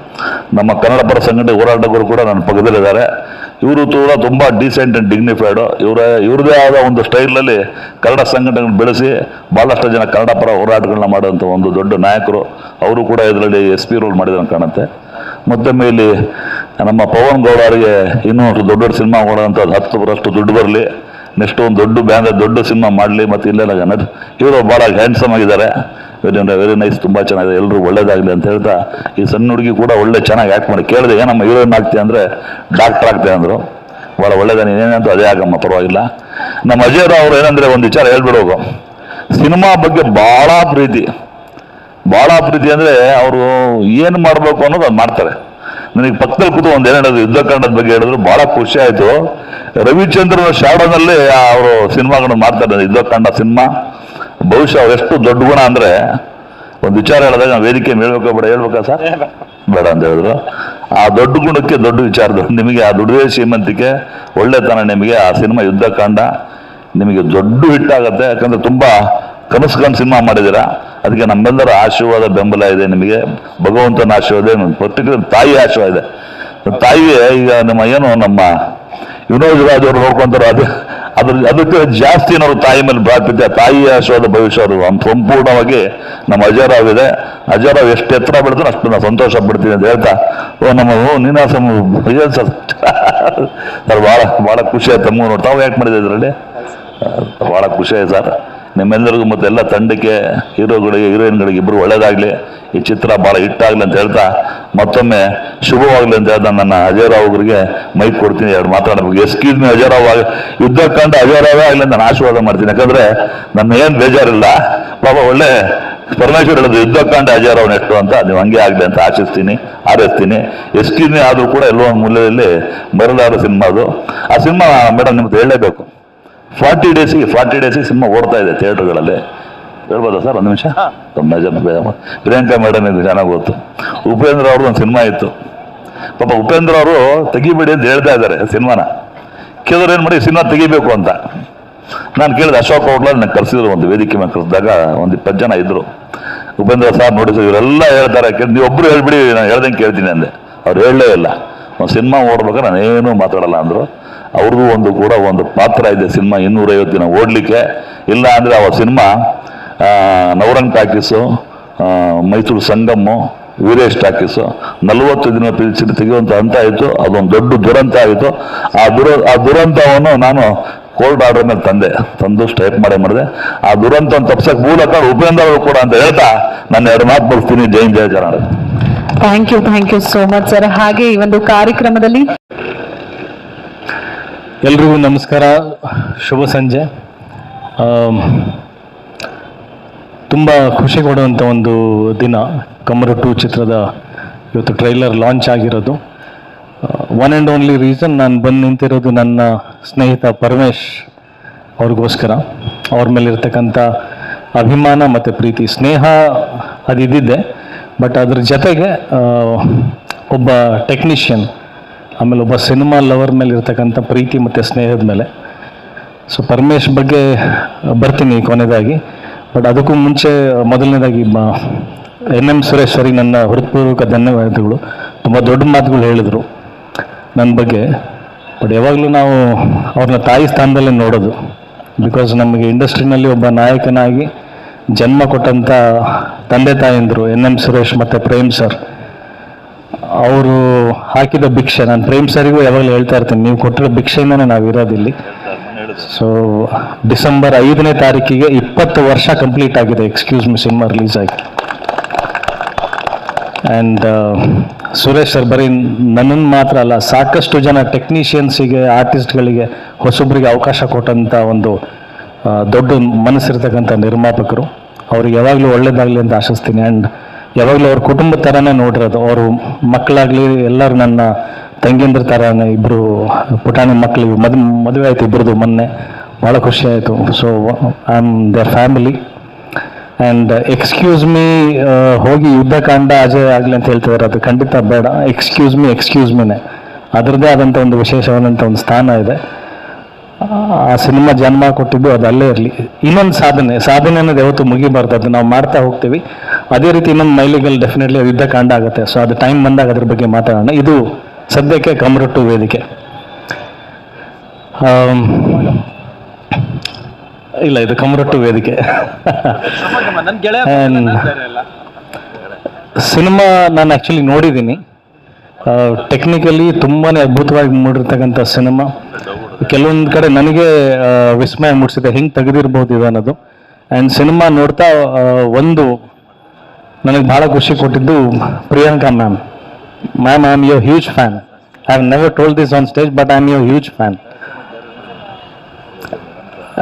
ನಮ್ಮ ಕನ್ನಡ ಪರ ಸಂಘಟನೆ ಹೋರಾಟಗಾರರು ಕೂಡ ನನ್ನ ಪಕ್ಕದಲ್ಲಿದ್ದಾರೆ. ಇವರು ಕೂಡ ತುಂಬ ಡೀಸೆಂಟ್ ಆ್ಯಂಡ್ ಡಿಗ್ನಿಫೈಡು. ಇವ್ರದೇ ಆದ ಒಂದು ಸ್ಟೈಲಲ್ಲಿ ಕನ್ನಡ ಸಂಘಟನೆ ಬೆಳೆಸಿ ಭಾಳಷ್ಟು ಜನ ಕನ್ನಡ ಪರ ಹೋರಾಟಗಳನ್ನ ಮಾಡುವಂಥ ಒಂದು ದೊಡ್ಡ ನಾಯಕರು. ಅವರು ಕೂಡ ಇದರಲ್ಲಿ SP ರೋಲ್ ಮಾಡಿದ್ರು ಕಾಣುತ್ತೆ. ಮತ್ತೊಮ್ಮೆ ಇಲ್ಲಿ ನಮ್ಮ ಪವನ್ ಗೌಡ ಅವರಿಗೆ ಇನ್ನೂ ದೊಡ್ಡ ಸಿನಿಮಾ ಮಾಡೋಂಥದ್ದು 10% ದುಡ್ಡು ಬರಲಿ, ನೆಕ್ಸ್ಟ್ ಒಂದು ದೊಡ್ಡ ಬ್ಯಾನರ್ ದೊಡ್ಡ ಸಿನಿಮಾ ಮಾಡಲಿ. ಮತ್ತು ಇಲ್ಲೆಲ್ಲ ಜನ ಇವರು ಭಾಳ ಹ್ಯಾಂಡ್ಸಮ್ ಆಗಿದ್ದಾರೆ, ವೆರಿ ನೈಸ್, ತುಂಬ ಚೆನ್ನಾಗಿದೆ, ಎಲ್ಲರೂ ಒಳ್ಳೇದಾಗಲಿ ಅಂತ ಹೇಳ್ತಾ ಈ ಸಣ್ಣ ಹುಡುಗಿ ಕೂಡ ಒಳ್ಳೆ ಚೆನ್ನಾಗಿ ಆ್ಯಕ್ಟ್ ಮಾಡಿ ಕೇಳಿದೆ ಏನಮ್ಮ ಹೀರೋಯಿನ್ ಆಗ್ತೀಯ ಅಂದರೆ ಡಾಕ್ಟರ್ ಆಗ್ತೀಯ ಅಂದರು. ಭಾಳ ಒಳ್ಳೇದಾನೆ, ಏನೇನಂತೂ ಅದೇ ಆಗಮ್ಮ, ಪರವಾಗಿಲ್ಲ. ನಮ್ಮ ಅಜಯ್ ರಾವ್ ಅವರು ಏನಂದರೆ ಒಂದು ವಿಚಾರ ಹೇಳ್ಬಿಡೋದು, ಸಿನಿಮಾ ಬಗ್ಗೆ ಭಾಳ ಪ್ರೀತಿ ಅಂದರೆ ಅವರು ಏನು ಮಾಡಬೇಕು ಅನ್ನೋದು ಅದು ಮಾಡ್ತಾರೆ. ನನಗೆ ಪಕ್ಕದಲ್ಲಿ ಕೂತು ಒಂದು ಏನು ಹೇಳೋದು ಯುದ್ಧಕಾಂಡದ ಬಗ್ಗೆ ಹೇಳಿದ್ರು, ಭಾಳ ಖುಷಿ ಆಯಿತು. ರವಿಚಂದ್ರನ ಶಾಡೋನಲ್ಲಿ ಅವರು ಸಿನಿಮಾಗಳನ್ನ ಮಾಡ್ತಾರೆ. ಯುದ್ಧಕಾಂಡ ಸಿನಿಮಾ ಬಹುಶಃ ಎಷ್ಟು ದೊಡ್ಡ ಗುಣ ಅಂದರೆ, ಒಂದು ವಿಚಾರ ಹೇಳಿದಾಗ ನಾವು ವೇದಿಕೆ ಹೇಳ್ಬೇಕಾ ಸರ್ ಬೇಡ ಅಂತ ಹೇಳಿದ್ರು. ಆ ದೊಡ್ಡ ಗುಣಕ್ಕೆ ದೊಡ್ಡ ವಿಚಾರದ ನಿಮಗೆ ಆ ದುಡ್ಡೇ ಶ್ರೀಮಂತಿಕೆ ಒಳ್ಳೆತನ, ನಿಮಗೆ ಆ ಸಿನಿಮಾ ಯುದ್ಧಕಾಂಡ ನಿಮಗೆ ದೊಡ್ಡ ಹಿಟ್ಟಾಗತ್ತೆ. ಯಾಕಂದರೆ ತುಂಬ ಕನಸ್ಕೊಂಡು ಸಿನಿಮಾ ಮಾಡಿದ್ದೀರಾ, ಅದಕ್ಕೆ ನಮ್ಮೆಲ್ಲರ ಆಶೀರ್ವಾದ ಬೆಂಬಲ ಇದೆ ನಿಮಗೆ. ಭಗವಂತನ ಆಶೀರ್ವಾದ, ಪರ್ಟಿಕ್ಯುಲರ್ ತಾಯಿ ಆಶೀರ್ವಾದ ಇದೆ. ತಾಯಿಗೆ ಈಗ ನಮ್ಮ ವಿನೋದ್ ರಾಜ್ ಅವರು ನೋಡ್ಕೊಂತಾರೆ, ಅದಕ್ಕೆ ಜಾಸ್ತಿ ನಾವು ತಾಯಿ ಮೇಲೆ ಪ್ರಾರ್ಥಿದ್ದೆ. ತಾಯಿ ಆಶೀರ್ವಾದ ಭವಿಷ್ಯ ಅವರು ಸಂಪೂರ್ಣವಾಗಿ ನಮ್ಮ ಅಜಯ್ ರಾವ್ ಇದೆ. ಅಜಯ್ ರಾವ್ ಎಷ್ಟು ಎತ್ತರ ಬೆಳೆದ್ರು ಅಷ್ಟು ನಾನು ಸಂತೋಷ ಪಡ್ತೀನಿ ಅಂತ ಹೇಳ್ತಾ, ನೀನಾಸಂ ಸರ್ ಭಾಳ ಖುಷಿ ಆಯ್ತು. ತಮ್ಮ ನೋಡಿ ತಾವು ಯಾಕೆ ಮಾಡಿದೆ ಇದರಲ್ಲಿ ಭಾಳ ಖುಷಿ ಆಯ್ತು ಸರ್. ನಿಮ್ಮೆಲ್ಲರಿಗೂ ಮತ್ತು ಎಲ್ಲ ತಂಡಕ್ಕೆ, ಹೀರೋಗಳಿಗೆ, ಹೀರೋಯಿನ್ಗಳಿಗೆ ಇಬ್ಬರು ಒಳ್ಳೇದಾಗಲಿ, ಈ ಚಿತ್ರ ಭಾಳ ಹಿಟ್ಟಾಗಲಿ ಅಂತ ಹೇಳ್ತಾ ಮತ್ತೊಮ್ಮೆ ಶುಭವಾಗಲಿ ಅಂತ ಹೇಳ್ತಾ ನನ್ನ ಅಜಯ್ ರಾವ್ ಅವರಿಗೆ ಮೈಕ್ ಕೊಡ್ತೀನಿ, ಎರಡು ಮಾತಾಡಬೇಕು. ಎಸ್ಕ್ಯೂಸ್ ಮಿ ಅಜಯ್ ರಾವ್, ಯುದ್ಧಕಾಂಡ ಅಜಯ್ ರಾವೇ ಆಗಲಿ ಅಂತ ನಾನು ಆಶೀರ್ವಾದ ಮಾಡ್ತೀನಿ. ಯಾಕಂದರೆ ನನ್ನ ಏನು ಬೇಜಾರಿಲ್ಲ, ಪಾಪ ಒಳ್ಳೆ ಪರಮೇಶ್ವರ್ ಹೇಳೋದು ಯುದ್ಧಕಾಂಡ ಅಜಯ್ ರಾವ್ ನೆಟ್ಟು ಅಂತ, ನೀವು ಹಂಗೆ ಆಗಲಿ ಅಂತ ಹಾರೈಸ್ತೀನಿ. ಎಸ್ಕ್ಯೂಸ್ ಮಿ ಆದರೂ ಕೂಡ ಎಲ್ಲೋ ಒಂದು ಮೂಲೆಯಲ್ಲಿ ಬರಲಾರ ಸಿನಿಮಾ ಅದು. ಆ ಸಿನಿಮಾ ಮೇಡಮ್ ನಿಮ್ಗೆ ಹೇಳಲೇಬೇಕು, 40 ಡೇಸಿಗೆ ಸಿನಿಮಾ ಓಡ್ತಾ ಇದೆ ಥಿಯೇಟರ್ಗಳಲ್ಲಿ. ಹೇಳ್ಬೋದಾ ಸರ್ ಒಂದು ನಿಮಿಷ? ಪ್ರಿಯಾಂಕಾ ಮೇಡಮ್ ಇದು ಚೆನ್ನಾಗಿ ಗೊತ್ತು. ಉಪೇಂದ್ರ ಅವ್ರದ್ದು ಒಂದು ಸಿನಿಮಾ ಇತ್ತು. ಪಾಪ ಉಪೇಂದ್ರ ಅವರು ತೆಗಿಬೇಡಿ ಅಂತ ಹೇಳ್ತಾ ಇದ್ದಾರೆ ಸಿನಿಮಾನ. ಕೆಲವರು ಏನು ಮಾಡಿ ಸಿನಿಮಾ ತೆಗಿಬೇಕು ಅಂತ ನಾನು ಕೇಳಿದೆ. ಅಶೋಕ್ ಔಟ್ಲಲ್ಲಿ ನನಗೆ ಕರೆಸಿದ್ರು, ಒಂದು ವೇದಿಕೆ ಮೇಲೆ ಕರೆಸಿದಾಗ ಒಂದು 20 ಜನ ಇದ್ರು. ಉಪೇಂದ್ರ ಸಾರ್ ನೋಡಿ ಇವರೆಲ್ಲ ಹೇಳ್ತಾರೆ, ನೀವು ಒಬ್ಬರು ಹೇಳ್ಬಿಡಿ, ನಾನು ಹೇಳ್ದಂಗೆ ಕೇಳ್ತೀನಿ ಅಂದೆ. ಅವ್ರು ಹೇಳಲೇ ಇಲ್ಲ. ಒಂದು ಸಿನಿಮಾ ಓಡ್ಬೇಕಾದ್ರೆ ನಾನೇನು ಮಾತಾಡಲ್ಲ ಅಂದರು. ಅವ್ರಿಗೂ ಒಂದು ಪಾತ್ರ ಇದೆ ಸಿನಿಮಾ 250 ದಿನ ಓಡಲಿಕ್ಕೆ. ಇಲ್ಲ ಅಂದರೆ ಆ cinema Navrang talkies, Mysuru Sangam, Veeresh talkies 40 ದಿನ ಪಿಲಿಸಿ ತೆಗೆಯುವಂಥ ಹಂತ ಆಯಿತು. ಅದೊಂದು ದೊಡ್ಡ ದುರಂತ ಆಯಿತು. ಆ ದುರಂತವನ್ನು ನಾನು ಕೋಲ್ಡ್ ಆರ್ಡರ್ ಮೇಲೆ ತಂದು ಸ್ಟ್ರೈಕ್ ಮಾಡಿದೆ. ಆ ದುರಂತವನ್ನು ತಪ್ಪಿಸಕ್ಕೆ ಮೂಲಕ ಉಪೇಂದ್ರ ಅವರು ಕೂಡ ಅಂತ ಹೇಳ್ತಾ ನಾನು 2 ಮಾತು ಬರ್ತೀನಿ. ಜೈ Janardhan. Thank you so much sir. ಹಾಗೆ ಈ ಒಂದು ಕಾರ್ಯಕ್ರಮದಲ್ಲಿ ಎಲ್ರಿಗೂ ನಮಸ್ಕಾರ, ಶುಭ ಸಂಜೆ. ತುಂಬ ಖುಷಿ ಕೊಡುವಂಥ ಒಂದು ದಿನ. ಕಮರು 2 ಚಿತ್ರದ ಇವತ್ತು ಟ್ರೈಲರ್ ಲಾಂಚ್ ಆಗಿರೋದು. ಒನ್ ಆ್ಯಂಡ್ ಓನ್ಲಿ ರೀಸನ್ ನಾನು ಬಂದು ನಿಂತಿರೋದು ನನ್ನ ಸ್ನೇಹಿತ ಪರಮೇಶ್ ಅವ್ರಿಗೋಸ್ಕರ. ಅವ್ರ ಮೇಲಿರ್ತಕ್ಕಂಥ ಅಭಿಮಾನ ಮತ್ತು ಪ್ರೀತಿ, ಸ್ನೇಹ ಅದು ಇದ್ದಿದ್ದೆ. ಬಟ್ ಅದ್ರ ಜೊತೆಗೆ ಒಬ್ಬ ಟೆಕ್ನಿಷಿಯನ್, ಆಮೇಲೆ ಒಬ್ಬ ಸಿನಿಮಾ ಲವರ್ ಮೇಲೆ ಇರ್ತಕ್ಕಂಥ ಪ್ರೀತಿ ಮತ್ತು ಸ್ನೇಹದ ಮೇಲೆ. ಸೊ ಪರಮೇಶ್ ಬಗ್ಗೆ ಬರ್ತೀನಿ ಕೊನೆಯದಾಗಿ. ಬಟ್ ಅದಕ್ಕೂ ಮುಂಚೆ ಮೊದಲನೇದಾಗಿ NM ಸುರೇಶ್ ಅವರಿಗೆ ನನ್ನ ಹೃತ್ಪೂರ್ವಕ ಧನ್ಯವಾದಗಳು. ತುಂಬ ದೊಡ್ಡ ಮಾತುಗಳು ಹೇಳಿದರು ನನ್ನ ಬಗ್ಗೆ. ಬಟ್ ಯಾವಾಗಲೂ ನಾವು ಅವ್ರನ್ನ ತಾಯಿ ಸ್ಥಾನದಲ್ಲೇ ನೋಡೋದು. ಬಿಕಾಸ್ ನಮಗೆ ಇಂಡಸ್ಟ್ರಿನಲ್ಲಿ ಒಬ್ಬ ನಾಯಕನಾಗಿ ಜನ್ಮ ಕೊಟ್ಟಂಥ ತಂದೆ ತಾಯಂದರು NM ಸುರೇಶ್ ಮತ್ತು ಪ್ರೇಮ್ ಸರ್. ಅವರು ಹಾಕಿದ ಭಿಕ್ಷೆ, ನಾನು ಪ್ರೇಮ್ ಸರಿಗೂ ಯಾವಾಗಲೂ ಹೇಳ್ತಾ ಇರ್ತೀನಿ, ನೀವು ಕೊಟ್ಟಿರೋ ಭಿಕ್ಷೆಯಿಂದನೇ ನಾವು ಇರೋದಿಲ್ಲಿ. ಸೊ ಡಿಸೆಂಬರ್ 5ನೇ ತಾರೀಕಿಗೆ 20 ವರ್ಷ ಕಂಪ್ಲೀಟ್ ಆಗಿದೆ ಎಕ್ಸ್ಕ್ಯೂಸ್ ಮಿ ಸಿನಿಮಾ ರಿಲೀಸ್ ಆಗಿ. ಆ್ಯಂಡ್ ಸುರೇಶ್ ಸರ್ ಬರೀ ನನ್ನನ್ನು ಮಾತ್ರ ಅಲ್ಲ, ಸಾಕಷ್ಟು ಜನ ಟೆಕ್ನಿಷಿಯನ್ಸಿಗೆ, ಆರ್ಟಿಸ್ಟ್ಗಳಿಗೆ, ಹೊಸೊಬ್ಬರಿಗೆ ಅವಕಾಶ ಕೊಟ್ಟಂಥ ಒಂದು ದೊಡ್ಡ ಮನಸ್ಸಿರ್ತಕ್ಕಂಥ ನಿರ್ಮಾಪಕರು. ಅವ್ರಿಗೆ ಯಾವಾಗಲೂ ಒಳ್ಳೇದಾಗಲಿ ಅಂತ ಆಶಿಸ್ತೀನಿ. ಆ್ಯಂಡ್ ಯಾವಾಗಲೂ ಅವ್ರ ಕುಟುಂಬದ ಥರನೇ ನೋಡಿರೋದು. ಅವರು ಮಕ್ಕಳಾಗಲಿ ಎಲ್ಲರೂ ನನ್ನ ತಂಗಿಯಂದ್ರ ಥರನೇ, ಇಬ್ಬರು ಪುಟಾಣಿ ಮಕ್ಕಳಿಗೆ ಮದುವೆ ಆಯಿತು ಇಬ್ಬರದು ಮೊನ್ನೆ. ಭಾಳ ಖುಷಿ ಆಯಿತು. So I am their family. And excuse me ಹೋಗಿ ಯುದ್ಧಕಾಂಡ ಅಜಯ್ ಆಗಲಿ ಅಂತ ಹೇಳ್ತಿದ್ದಾರೆ, ಅದು ಖಂಡಿತ ಬೇಡ. ಎಕ್ಸ್ಕ್ಯೂಸ್ ಮೀನೇ ಅದರದ್ದೇ ಆದಂಥ ಒಂದು ವಿಶೇಷವಾದಂಥ ಒಂದು ಸ್ಥಾನ ಇದೆ. ಆ ಸಿನಿಮಾ ಜನ್ಮ ಕೊಟ್ಟಿದ್ದು ಅದು ಅಲ್ಲೇ ಇರಲಿ. ಇನ್ನೊಂದು ಸಾಧನೆ ಅನ್ನೋದು ಯಾವತ್ತೂ ಮುಗಿಬಾರ್ದು, ಅದು ನಾವು ಮಾಡ್ತಾ ಹೋಗ್ತೀವಿ. ಅದೇ ರೀತಿ ಇನ್ನೊಂದು ಮೈಲಿಗಲ್ ಡೆಫಿನೆಟ್ಲಿ ಯುದ್ಧ ಕಾಂಡ ಆಗುತ್ತೆ. ಸೊ ಅದು ಟೈಮ್ ಬಂದಾಗ ಅದ್ರ ಬಗ್ಗೆ ಮಾತಾಡೋಣ. ಇದು ಸದ್ಯಕ್ಕೆ ಕಮರಟ್ಟು ವೇದಿಕೆ. ಇಲ್ಲ, ಇದು ಕಮರಟ್ಟು ವೇದಿಕೆ. ಸಿನಿಮಾ ನಾನು ಆ್ಯಕ್ಚುಲಿ ನೋಡಿದ್ದೀನಿ. ಟೆಕ್ನಿಕಲಿ ತುಂಬಾ ಅದ್ಭುತವಾಗಿ ಮೂಡಿರ್ತಕ್ಕಂಥ ಸಿನಿಮಾ. ಕೆಲವೊಂದು ಕಡೆ ನನಗೆ ವಿಸ್ಮಯ ಮೂಡಿಸಿದೆ, ಹೆಂಗೆ ತೆಗೆದಿರ್ಬೋದು ಇದು ಅನ್ನೋದು. ಆ್ಯಂಡ್ ಸಿನಿಮಾ ನೋಡ್ತಾ ಒಂದು ನನಗೆ ಭಾಳ ಖುಷಿ ಕೊಟ್ಟಿದ್ದು Priyanka ma'am. I am your huge fan. I have never told this on stage, but I am your huge fan.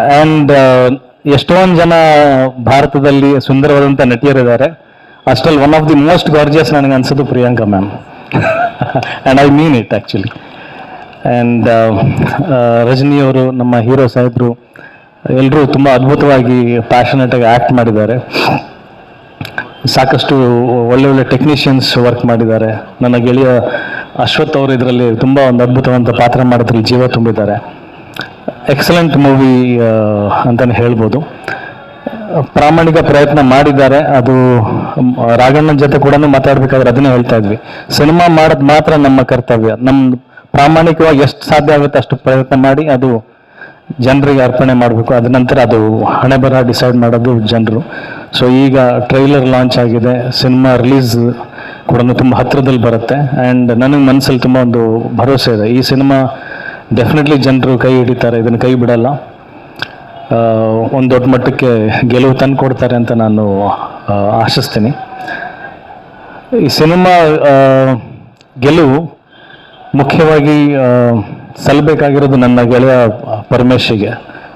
And ಎಷ್ಟೊಂದು ಜನ ಭಾರತದಲ್ಲಿ ಸುಂದರವಾದಂಥ ನಟಿಯರಿದ್ದಾರೆ. ಅಷ್ಟರಲ್ಲಿ one of the most gorgeous ನನಗೆ ಅನ್ಸೋದು Priyanka ma'am. And I mean it actually. And ರಜನಿಯವರು, ನಮ್ಮ ಹೀರೋ ಸಾಹೇಬರು ಎಲ್ಲರೂ ತುಂಬ ಅದ್ಭುತವಾಗಿ ಪ್ಯಾಷನೇಟಾಗಿ ಆ್ಯಕ್ಟ್ ಮಾಡಿದ್ದಾರೆ. ಸಾಕಷ್ಟು ಒಳ್ಳೆ ಟೆಕ್ನಿಷಿಯನ್ಸ್ ವರ್ಕ್ ಮಾಡಿದ್ದಾರೆ. ನನ್ನ ಗೆಳೆಯ ಅಶ್ವಥ್ ಅವರು ಇದರಲ್ಲಿ ತುಂಬ ಒಂದು ಅದ್ಭುತವಾದ ಪಾತ್ರ ಮಾಡೋದ್ರಲ್ಲಿ ಜೀವ ತುಂಬಿದ್ದಾರೆ. ಎಕ್ಸಲೆಂಟ್ ಮೂವಿ ಅಂತಲೇ ಹೇಳ್ಬೋದು. ಪ್ರಾಮಾಣಿಕ ಪ್ರಯತ್ನ ಮಾಡಿದ್ದಾರೆ. ಅದು ರಾಘಣ್ಣನ ಜೊತೆ ಕೂಡ ಮಾತಾಡ್ಬೇಕಾದ್ರೆ ಅದನ್ನೇ ಹೇಳ್ತಾ ಇದ್ವಿ, ಸಿನಿಮಾ ಮಾಡೋದು ಮಾತ್ರ ನಮ್ಮ ಕರ್ತವ್ಯ. ನಮ್ಮ ಪ್ರಾಮಾಣಿಕವಾಗಿ ಎಷ್ಟು ಸಾಧ್ಯ ಆಗುತ್ತೆ ಅಷ್ಟು ಪ್ರಯತ್ನ ಮಾಡಿ ಅದು ಜನರಿಗೆ ಅರ್ಪಣೆ ಮಾಡಬೇಕು. ಅದ ನಂತರ ಅದು ಹಣೆ ಬರ ಡಿಸೈಡ್ ಮಾಡೋದು ಜನರು. ಸೊ ಈಗ ಟ್ರೈಲರ್ ಲಾಂಚ್ ಆಗಿದೆ, ಸಿನಿಮಾ ರಿಲೀಸ್ ಕೂಡ ತುಂಬ ಹತ್ತಿರದಲ್ಲಿ ಬರುತ್ತೆ. ಆ್ಯಂಡ್ ನನಗೆ ಮನಸ್ಸಲ್ಲಿ ತುಂಬ ಒಂದು ಭರವಸೆ ಇದೆ, ಈ ಸಿನಿಮಾ ಡೆಫಿನೆಟ್ಲಿ ಜನರು ಕೈ ಹಿಡಿತಾರೆ, ಇದನ್ನು ಕೈ ಬಿಡಲ್ಲ. ಒಂದು ದೊಡ್ಡ ಮಟ್ಟಕ್ಕೆ ಗೆಲುವು ತಂದು ಕೊಡ್ತಾರೆ ಅಂತ ನಾನು ಆಶಿಸ್ತೀನಿ. ಈ ಸಿನಿಮಾ ಗೆಲುವು ಮುಖ್ಯವಾಗಿ ಸಲ್ಲಬೇಕಾಗಿರೋದು ನನ್ನ ಗೆಳೆಯ ಪರಮೇಶ್ಗೆ.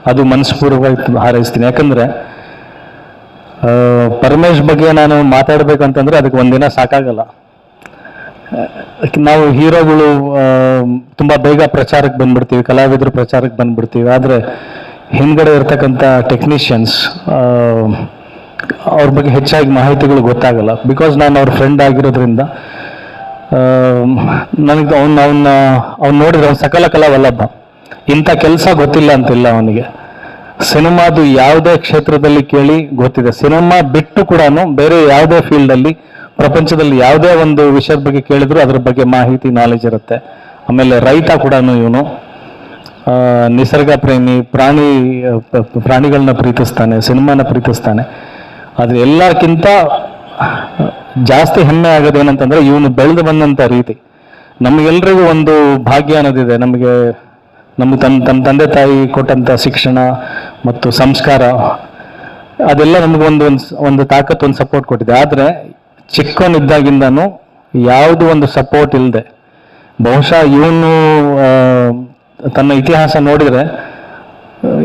ಅದು ಮನಸ್ಪೂರ್ವಕವಾಗಿ ಹಾರೈಸ್ತೀನಿ. ಯಾಕಂದರೆ ಪರಮೇಶ್ ಬಗ್ಗೆ ನಾನು ಮಾತಾಡಬೇಕಂತಂದರೆ ಅದಕ್ಕೆ ಒಂದಿನ ಸಾಕಾಗಲ್ಲ. ನಾವು ಹೀರೋಗಳು ತುಂಬ ಬೇಗ ಪ್ರಚಾರಕ್ಕೆ ಬಂದ್ಬಿಡ್ತೀವಿ, ಕಲಾವಿದರು ಪ್ರಚಾರಕ್ಕೆ ಬಂದ್ಬಿಡ್ತೀವಿ. ಆದರೆ ಹಿಂದ್ಗಡೆ ಇರ್ತಕ್ಕಂಥ ಟೆಕ್ನಿಷಿಯನ್ಸ್ ಅವ್ರ ಬಗ್ಗೆ ಹೆಚ್ಚಾಗಿ ಮಾಹಿತಿಗಳು ಗೊತ್ತಾಗಲ್ಲ. ಬಿಕಾಸ್ ನಾನು ಅವ್ರ ಫ್ರೆಂಡ್ ಆಗಿರೋದ್ರಿಂದ ನನಗೆ ಅವ್ನು ನೋಡಿದ್ರೆ ಅವ್ನು ಸಕಲ ಕಲಾವಲ್ಲಭ. ಇಂಥ ಕೆಲಸ ಗೊತ್ತಿಲ್ಲ ಅಂತಿಲ್ಲ ಅವನಿಗೆ. ಸಿನಿಮಾದು ಯಾವುದೇ ಕ್ಷೇತ್ರದಲ್ಲಿ ಕೇಳಿ ಗೊತ್ತಿದೆ. ಸಿನಿಮಾ ಬಿಟ್ಟು ಕೂಡ ಬೇರೆ ಯಾವುದೇ ಫೀಲ್ಡಲ್ಲಿ ಪ್ರಪಂಚದಲ್ಲಿ ಯಾವುದೇ ಒಂದು ವಿಷಯದ ಬಗ್ಗೆ ಕೇಳಿದ್ರು ಅದ್ರ ಬಗ್ಗೆ ಮಾಹಿತಿ, ನಾಲೆಜ್ ಇರುತ್ತೆ. ಆಮೇಲೆ ರೈತ ಕೂಡ ಇವನು ನಿಸರ್ಗ ಪ್ರೇಮಿ, ಪ್ರಾಣಿಗಳನ್ನ ಪ್ರೀತಿಸ್ತಾನೆ, ಸಿನಿಮಾನ ಪ್ರೀತಿಸ್ತಾನೆ. ಆದರೆ ಎಲ್ಲಕ್ಕಿಂತ ಜಾಸ್ತಿ ಹೆಮ್ಮೆ ಆಗೋದು ಏನಂತಂದ್ರೆ ಇವನು ಬೆಳೆದು ಬಂದಂಥ ರೀತಿ. ನಮಗೆಲ್ರಿಗೂ ಒಂದು ಭಾಗ್ಯ ಅನ್ನೋದಿದೆ. ನಮಗೆ ತನ್ನ ತಂದೆ ತಾಯಿ ಕೊಟ್ಟಂಥ ಶಿಕ್ಷಣ ಮತ್ತು ಸಂಸ್ಕಾರ ಅದೆಲ್ಲ ನಮಗೊಂದು ತಾಕತ್ತು, ಒಂದು ಸಪೋರ್ಟ್ ಕೊಟ್ಟಿದೆ. ಆದರೆ ಚಿಕ್ಕವನಿದ್ದಾಗಿಂದನೂ ಯಾವುದು ಒಂದು ಸಪೋರ್ಟ್ ಇಲ್ಲದೆ, ಬಹುಶಃ ಇವನು ತನ್ನ ಇತಿಹಾಸ ನೋಡಿದರೆ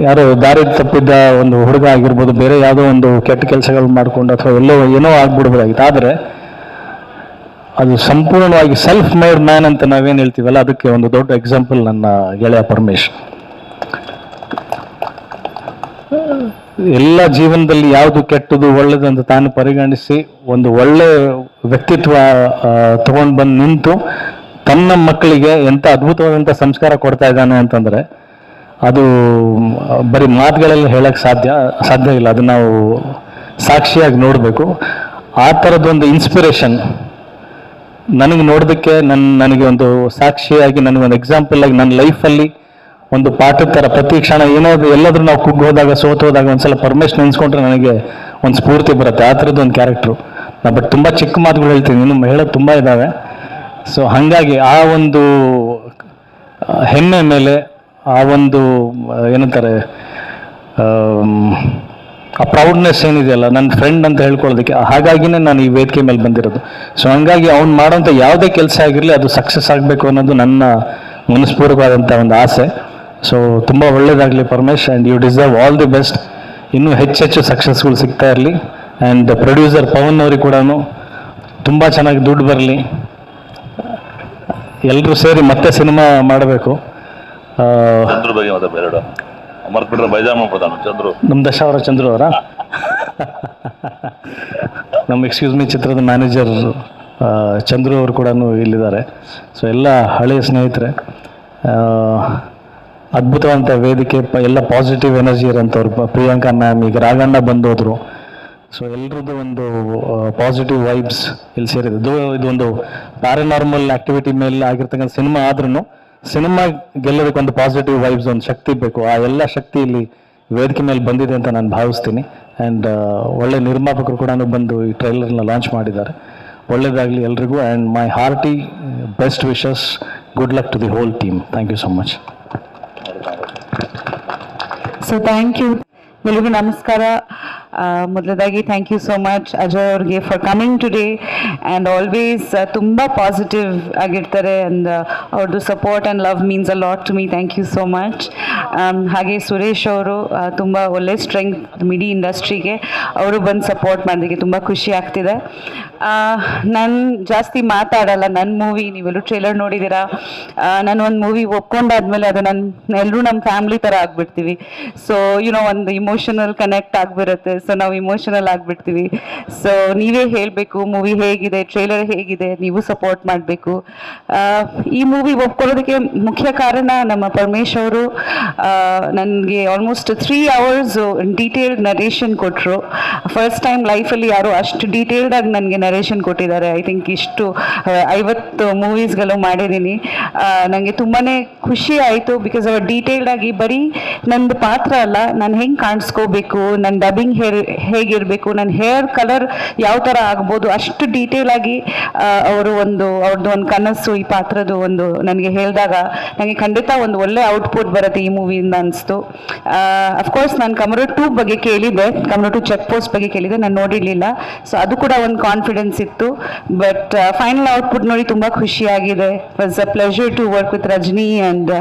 ಯಾರೋ ದಾರಿ ತಪ್ಪಿದ್ದ ಒಂದು ಹುಡುಗ ಆಗಿರ್ಬೋದು, ಬೇರೆ ಯಾವುದೋ ಒಂದು ಕೆಟ್ಟ ಕೆಲಸಗಳು ಮಾಡಿಕೊಂಡು ಅಥವಾ ಏನೋ ಆಗ್ಬಿಡ್ಬೋದಾಗಿತ್ತು. ಆದರೆ ಅದು ಸಂಪೂರ್ಣವಾಗಿ ಸೆಲ್ಫ್ ಮೇಡ್ ಮ್ಯಾನ್ ಅಂತ ನಾವೇನು ಹೇಳ್ತೀವಲ್ಲ, ಅದಕ್ಕೆ ಒಂದು ದೊಡ್ಡ ಎಕ್ಸಾಂಪಲ್ ನನ್ನ ಗೆಳೆಯ ಪರಮೇಶ್. ಎಲ್ಲ ಜೀವನದಲ್ಲಿ ಯಾವುದು ಕೆಟ್ಟದು ಒಳ್ಳೇದು ಅಂತ ತಾನು ಪರಿಗಣಿಸಿ ಒಂದು ಒಳ್ಳೆ ವ್ಯಕ್ತಿತ್ವ ತಗೊಂಡು ಬಂದು ನಿಂತು ತನ್ನ ಮಕ್ಕಳಿಗೆ ಎಂಥ ಅದ್ಭುತವಾದಂಥ ಸಂಸ್ಕಾರ ಕೊಡ್ತಾ ಇದ್ದಾನೆ ಅಂತಂದರೆ ಅದು ಬರೀ ಮಾತುಗಳಲ್ಲಿ ಹೇಳಕ್ಕೆ ಸಾಧ್ಯ ಇಲ್ಲ. ಅದು ನಾವು ಸಾಕ್ಷಿಯಾಗಿ ನೋಡಬೇಕು. ಆ ಥರದ್ದೊಂದು ಇನ್ಸ್ಪಿರೇಷನ್ ನನಗೆ ನೋಡೋದಕ್ಕೆ ನನಗೆ ಒಂದು ಸಾಕ್ಷಿಯಾಗಿ, ನನಗೊಂದು ಎಕ್ಸಾಂಪಲ್ ಆಗಿ ನನ್ನ ಲೈಫಲ್ಲಿ ಒಂದು ಪಾಠದ ಥರ ಪ್ರತಿ ಕ್ಷಣ ಎಲ್ಲಾದ್ರೂ ನಾವು ಕುಗ್ಗೋದಾಗ, ಸೋತೋದಾಗ ಒಂದ್ಸಲ ಪರಮೇಶ್ ನೆನೆಸ್ಕೊಂಡ್ರೆ ನನಗೆ ಒಂದು ಸ್ಫೂರ್ತಿ ಬರುತ್ತೆ. ಆ ಥರದ್ದು ಒಂದು ಕ್ಯಾರೆಕ್ಟ್ರು. ಬಟ್ ತುಂಬ ಚಿಕ್ಕ ಮಾತುಗಳು ಹೇಳ್ತೀನಿ, ಇನ್ನು ಹೇಳೋದು ತುಂಬ ಇದ್ದಾವೆ. ಸೊ ಹಾಗಾಗಿ ಆ ಒಂದು ಹೆಮ್ಮೆ ಮೇಲೆ, ಆ ಒಂದು ಏನಂತಾರೆ ಆ ಪ್ರೌಡ್ನೆಸ್ ಏನಿದೆಯಲ್ಲ, ನನ್ನ ಫ್ರೆಂಡ್ ಅಂತ ಹೇಳ್ಕೊಳ್ಳೋದಕ್ಕೆ, ಹಾಗಾಗಿನೇ ನಾನು ಈ ವೇದಿಕೆ ಮೇಲೆ ಬಂದಿರೋದು. ಸೊ ಹಂಗಾಗಿ ಅವ್ನು ಮಾಡೋಂಥ ಯಾವುದೇ ಕೆಲಸ ಆಗಿರಲಿ ಅದು ಸಕ್ಸಸ್ ಆಗಬೇಕು ಅನ್ನೋದು ನನ್ನ ಮನಸ್ಪೂರ್ವಕವಾದಂಥ ಒಂದು ಆಸೆ. ಸೊ ತುಂಬ ಒಳ್ಳೇದಾಗಲಿ Paramesh, and you deserve all the best. ಇನ್ನೂ ಹೆಚ್ಚೆಚ್ಚು ಸಕ್ಸಸ್ಗಳು ಸಿಗ್ತಾ ಇರಲಿ. ಆ್ಯಂಡ್ ಪ್ರೊಡ್ಯೂಸರ್ ಪವನ್ ಅವ್ರಿಗೆ ಕೂಡ ತುಂಬ ಚೆನ್ನಾಗಿ ದುಡ್ಡು ಬರಲಿ. ಎಲ್ಲರೂ ಸೇರಿ ಮತ್ತೆ ಸಿನಿಮಾ ಮಾಡಬೇಕು. ಚಂದ್ರು ಬಗ್ಗೆ ಮತ್ತೆ ಬೇರೆ ಮರ್ತ್ಬಿಟ್ರೆ ಬೈಜಾಮ ಪ್ರಧಾನ ಚಂದ್ರು, ನಮ್ಮ ದಶಾವರ ಚಂದ್ರು ಅವರ ನಮ್ಮ ಎಕ್ಸ್ಕ್ಯೂಸ್ ಮೀ ಚಿತ್ರದ ಮ್ಯಾನೇಜರ್ ಚಂದ್ರು ಅವರು ಕೂಡ ಇಲ್ಲಿದ್ದಾರೆ. ಸೊ ಎಲ್ಲ ಹಳೆಯ ಸ್ನೇಹಿತರೆ. ಅದ್ಭುತವಂತ ವೇದಿಕೆ, ಎಲ್ಲ ಪಾಸಿಟಿವ್ ಎನರ್ಜಿ ಇರೋಂಥವ್ರು. ಪ್ರಿಯಾಂಕಾ ಮ್ಯಾಮ್, ಈಗ ರಾಘಣ್ಣ ಬಂದೋದ್ರು. ಸೊ ಎಲ್ರದ್ದು ಒಂದು ಪಾಸಿಟಿವ್ ವೈಬ್ಸ್ ಇಲ್ಲಿ ಸೇರಿದೆ. ಇದೊಂದು ಪ್ಯಾರಾನಾರ್ಮಲ್ ಆಕ್ಟಿವಿಟಿ ಮೇಲೆ ಆಗಿರ್ತಕ್ಕಂಥ ಸಿನಿಮಾ ಆದ್ರೂ ಸಿನಿಮಾ ಗೆಲ್ಲೋದಕ್ಕೊಂದು ಪಾಸಿಟಿವ್ ವೈಬ್ಸ್, ಒಂದು ಶಕ್ತಿ ಬೇಕು. ಆ ಎಲ್ಲ ಶಕ್ತಿ ಇಲ್ಲಿ ವೇದಿಕೆ ಮೇಲೆ ಬಂದಿದೆ ಅಂತ ನಾನು ಭಾವಿಸ್ತೀನಿ. ಆ್ಯಂಡ್ ಒಳ್ಳೆ ನಿರ್ಮಾಪಕರು ಕೂಡ ಬಂದು ಈ ಟ್ರೈಲರ್ನ ಲಾಂಚ್ ಮಾಡಿದ್ದಾರೆ. ಒಳ್ಳೇದಾಗಲಿ ಎಲ್ರಿಗೂ. And my hearty best wishes, good luck to the whole team. Thank you so much. So thank you ಎಲ್ರಿಗೂ ನಮಸ್ಕಾರ. ಮೊದಲದಾಗಿ thank you so much Ajay ಅವ್ರಿಗೆ for coming today and always ತುಂಬ ಪಾಸಿಟಿವ್ ಆಗಿರ್ತಾರೆ. ಆ್ಯಂಡ್ ಅವ್ರದ್ದು support and love means a lot to me. Thank you so much. ಹಾಗೆ ಸುರೇಶ್ ಅವರು ತುಂಬ ಒಳ್ಳೆ ಸ್ಟ್ರೆಂಗ್ತ್ ಮಿಡಿ ಇಂಡಸ್ಟ್ರಿಗೆ, ಅವರು ಬಂದು ಸಪೋರ್ಟ್ ಮಾಡೋದಕ್ಕೆ ತುಂಬ ಖುಷಿ ಆಗ್ತಿದೆ. ನಾನು ಜಾಸ್ತಿ ಮಾತಾಡಲ್ಲ. ನನ್ನ ಮೂವಿ ನೀವೆಲ್ಲರೂ ಟ್ರೇಲರ್ ನೋಡಿದ್ದೀರಾ. ನಾನು ಒಂದು ಮೂವಿ ಒಪ್ಕೊಂಡಾದ್ಮೇಲೆ ಅದು ಎಲ್ಲರೂ ನಮ್ಮ ಫ್ಯಾಮ್ಲಿ ಥರ ಆಗಿಬಿಡ್ತೀವಿ. ಸೊ ಒಂದು ಇಮೋಷನಲ್ ಕನೆಕ್ಟ್ ಆಗಿಬಿರುತ್ತೆ. ಸೊ ನಾವು ಇಮೋಷನಲ್ ಆಗಿಬಿಡ್ತೀವಿ. ಸೊ ನೀವೇ ಹೇಳಬೇಕು ಮೂವಿ ಹೇಗಿದೆ, ಟ್ರೇಲರ್ ಹೇಗಿದೆ, ನೀವು ಸಪೋರ್ಟ್ ಮಾಡಬೇಕು. ಈ ಮೂವಿ ಒಪ್ಕೊಳ್ಳೋದಕ್ಕೆ ಮುಖ್ಯ ಕಾರಣ ನಮ್ಮ ಪರಮೇಶ್ ಅವರು ನನಗೆ ಆಲ್ಮೋಸ್ಟ್ 3 hours ಡೀಟೇಲ್ಡ್ ನರೇಷನ್ ಕೊಟ್ಟರು. ಫಸ್ಟ್ ಟೈಮ್ ಲೈಫಲ್ಲಿ ಯಾರು ಅಷ್ಟು ಡೀಟೇಲ್ಡಾಗಿ ನನಗೆ ನರೇಷನ್ ಕೊಟ್ಟಿದ್ದಾರೆ. ಐ ಥಿಂಕ್ ಇಷ್ಟು 50 ಮೂವೀಸ್ಗಳು ಮಾಡಿದ್ದೀನಿ. ನನಗೆ ತುಂಬಾ ಖುಷಿ ಆಯಿತು. ಬಿಕಾಸ್ ಅವ್ರು ಡೀಟೇಲ್ಡಾಗಿ ಬರೀ ನಂದು ಪಾತ್ರ ಅಲ್ಲ, ನಾನು ಹೆಂಗೆ ಕಾಣಿಸ್ಕೋಬೇಕು, ನನ್ನ ಡಬ್ಬಿಂಗ್ ಹೇಗಿರಬೇಕು, ನನ್ನ ಹೇರ್ ಕಲರ್ ಯಾವ ಥರ ಆಗ್ಬೋದು, ಅಷ್ಟು ಡೀಟೇಲಾಗಿ ಅವ್ರದ್ದು ಒಂದು ಕನಸು ಈ ಪಾತ್ರದ ಒಂದು ನನಗೆ ಹೇಳಿದಾಗ ನನಗೆ ಖಂಡಿತ ಒಂದು ಒಳ್ಳೆ ಔಟ್ಪುಟ್ ಬರುತ್ತೆ ಈ ಮೂವಿಯಿಂದ ಅನಿಸ್ತು. ಅಫ್ಕೋರ್ಸ್ ನಾನು ಕಮರ 2 ಬಗ್ಗೆ ಕೇಳಿದ್ದೆ, ಕಮರ 2 ಚೆಕ್ ಪೋಸ್ಟ್ ಬಗ್ಗೆ ಕೇಳಿದ್ದೆ, ನಾನು ನೋಡಿರಲಿಲ್ಲ. ಸೊ ಅದು ಕೂಡ ಒಂದು ಕಾನ್ಫಿಡೆನ್ಸ್ ಇತ್ತು. ಬಟ್ ಫೈನಲ್ ಔಟ್ಪುಟ್ ನೋಡಿ ತುಂಬ ಖುಷಿಯಾಗಿದೆ. Was a pleasure to work with Rajini and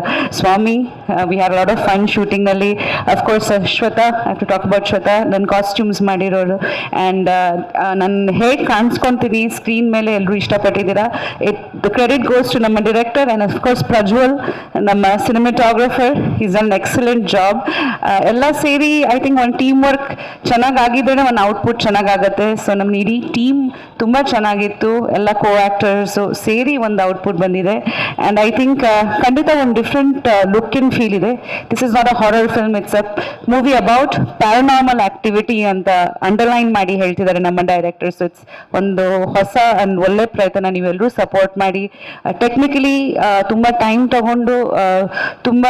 Swamy. We have lot of fun ಶೂಟಿಂಗ್ನಲ್ಲಿ. Of course Shweta, I have to talk about Shweta, ನನ್ನ ಕಾಸ್ಟ್ಯೂಮ್ಸ್ ಮಾಡಿರೋರು. ಆ್ಯಂಡ್ ನಾನು ಹೇಗೆ ಕಾಣಿಸ್ಕೊತೀನಿ ಸ್ಕ್ರೀನ್ ಮೇಲೆ ಎಲ್ಲರೂ ಇಷ್ಟಪಟ್ಟಿದ್ದೀರಾ. ದ ಕ್ರೆಡಿಟ್ ಗೋಸ್ ಟು ನಮ್ಮ ಡೈರೆಕ್ಟರ್ ಆ್ಯಂಡ್ ಅಫ್ಕೋರ್ಸ್ ಪ್ರಜ್ವಲ್, ನಮ್ಮ cinematographer. Is an excellent job. ಎಲ್ಲ ಸೇರಿ ಐ ಥಿಂಕ್ ಒಂದು ಟೀಮ್ ವರ್ಕ್ ಚೆನ್ನಾಗಾಗಿದ್ದರೆ ಒಂದು ಔಟ್ಪುಟ್ ಚೆನ್ನಾಗಾಗತ್ತೆ. ಸೊ ನಮ್ಮ ಇಡೀ ಟೀಮ್ ತುಂಬ ಚೆನ್ನಾಗಿತ್ತು. ಎಲ್ಲ ಕೋ ಆ್ಯಕ್ಟರ್ಸು ಸೇರಿ ಒಂದು ಔಟ್ಪುಟ್ ಬಂದಿದೆ. ಆ್ಯಂಡ್ ಐ ಥಿಂಕ್ ಖಂಡಿತ ಒಂದು ಡಿಫ್ರೆಂಟ್ ಲುಕ್ ಇನ್ ಫೀಲ್ ಇದೆ. This is not a horror film, it's a movie about paranormal activity ಅಂತ ಅಂಡರ್ಲೈನ್ ಮಾಡಿ ಹೇಳ್ತಿದ್ದಾರೆ ನಮ್ಮ ಡೈರೆಕ್ಟರ್ಸ್. ಇಟ್ಸ್ ಒಂದು ಹೊಸ ಅಂಡ್ ಒಳ್ಳೆ ಪ್ರಯತ್ನ. ನೀವೆಲ್ಲರೂ ಸಪೋರ್ಟ್ ಮಾಡಿ. ಟೆಕ್ನಿಕಲಿ ತುಂಬ ಟೈಮ್ ತಗೊಂಡು ತುಂಬ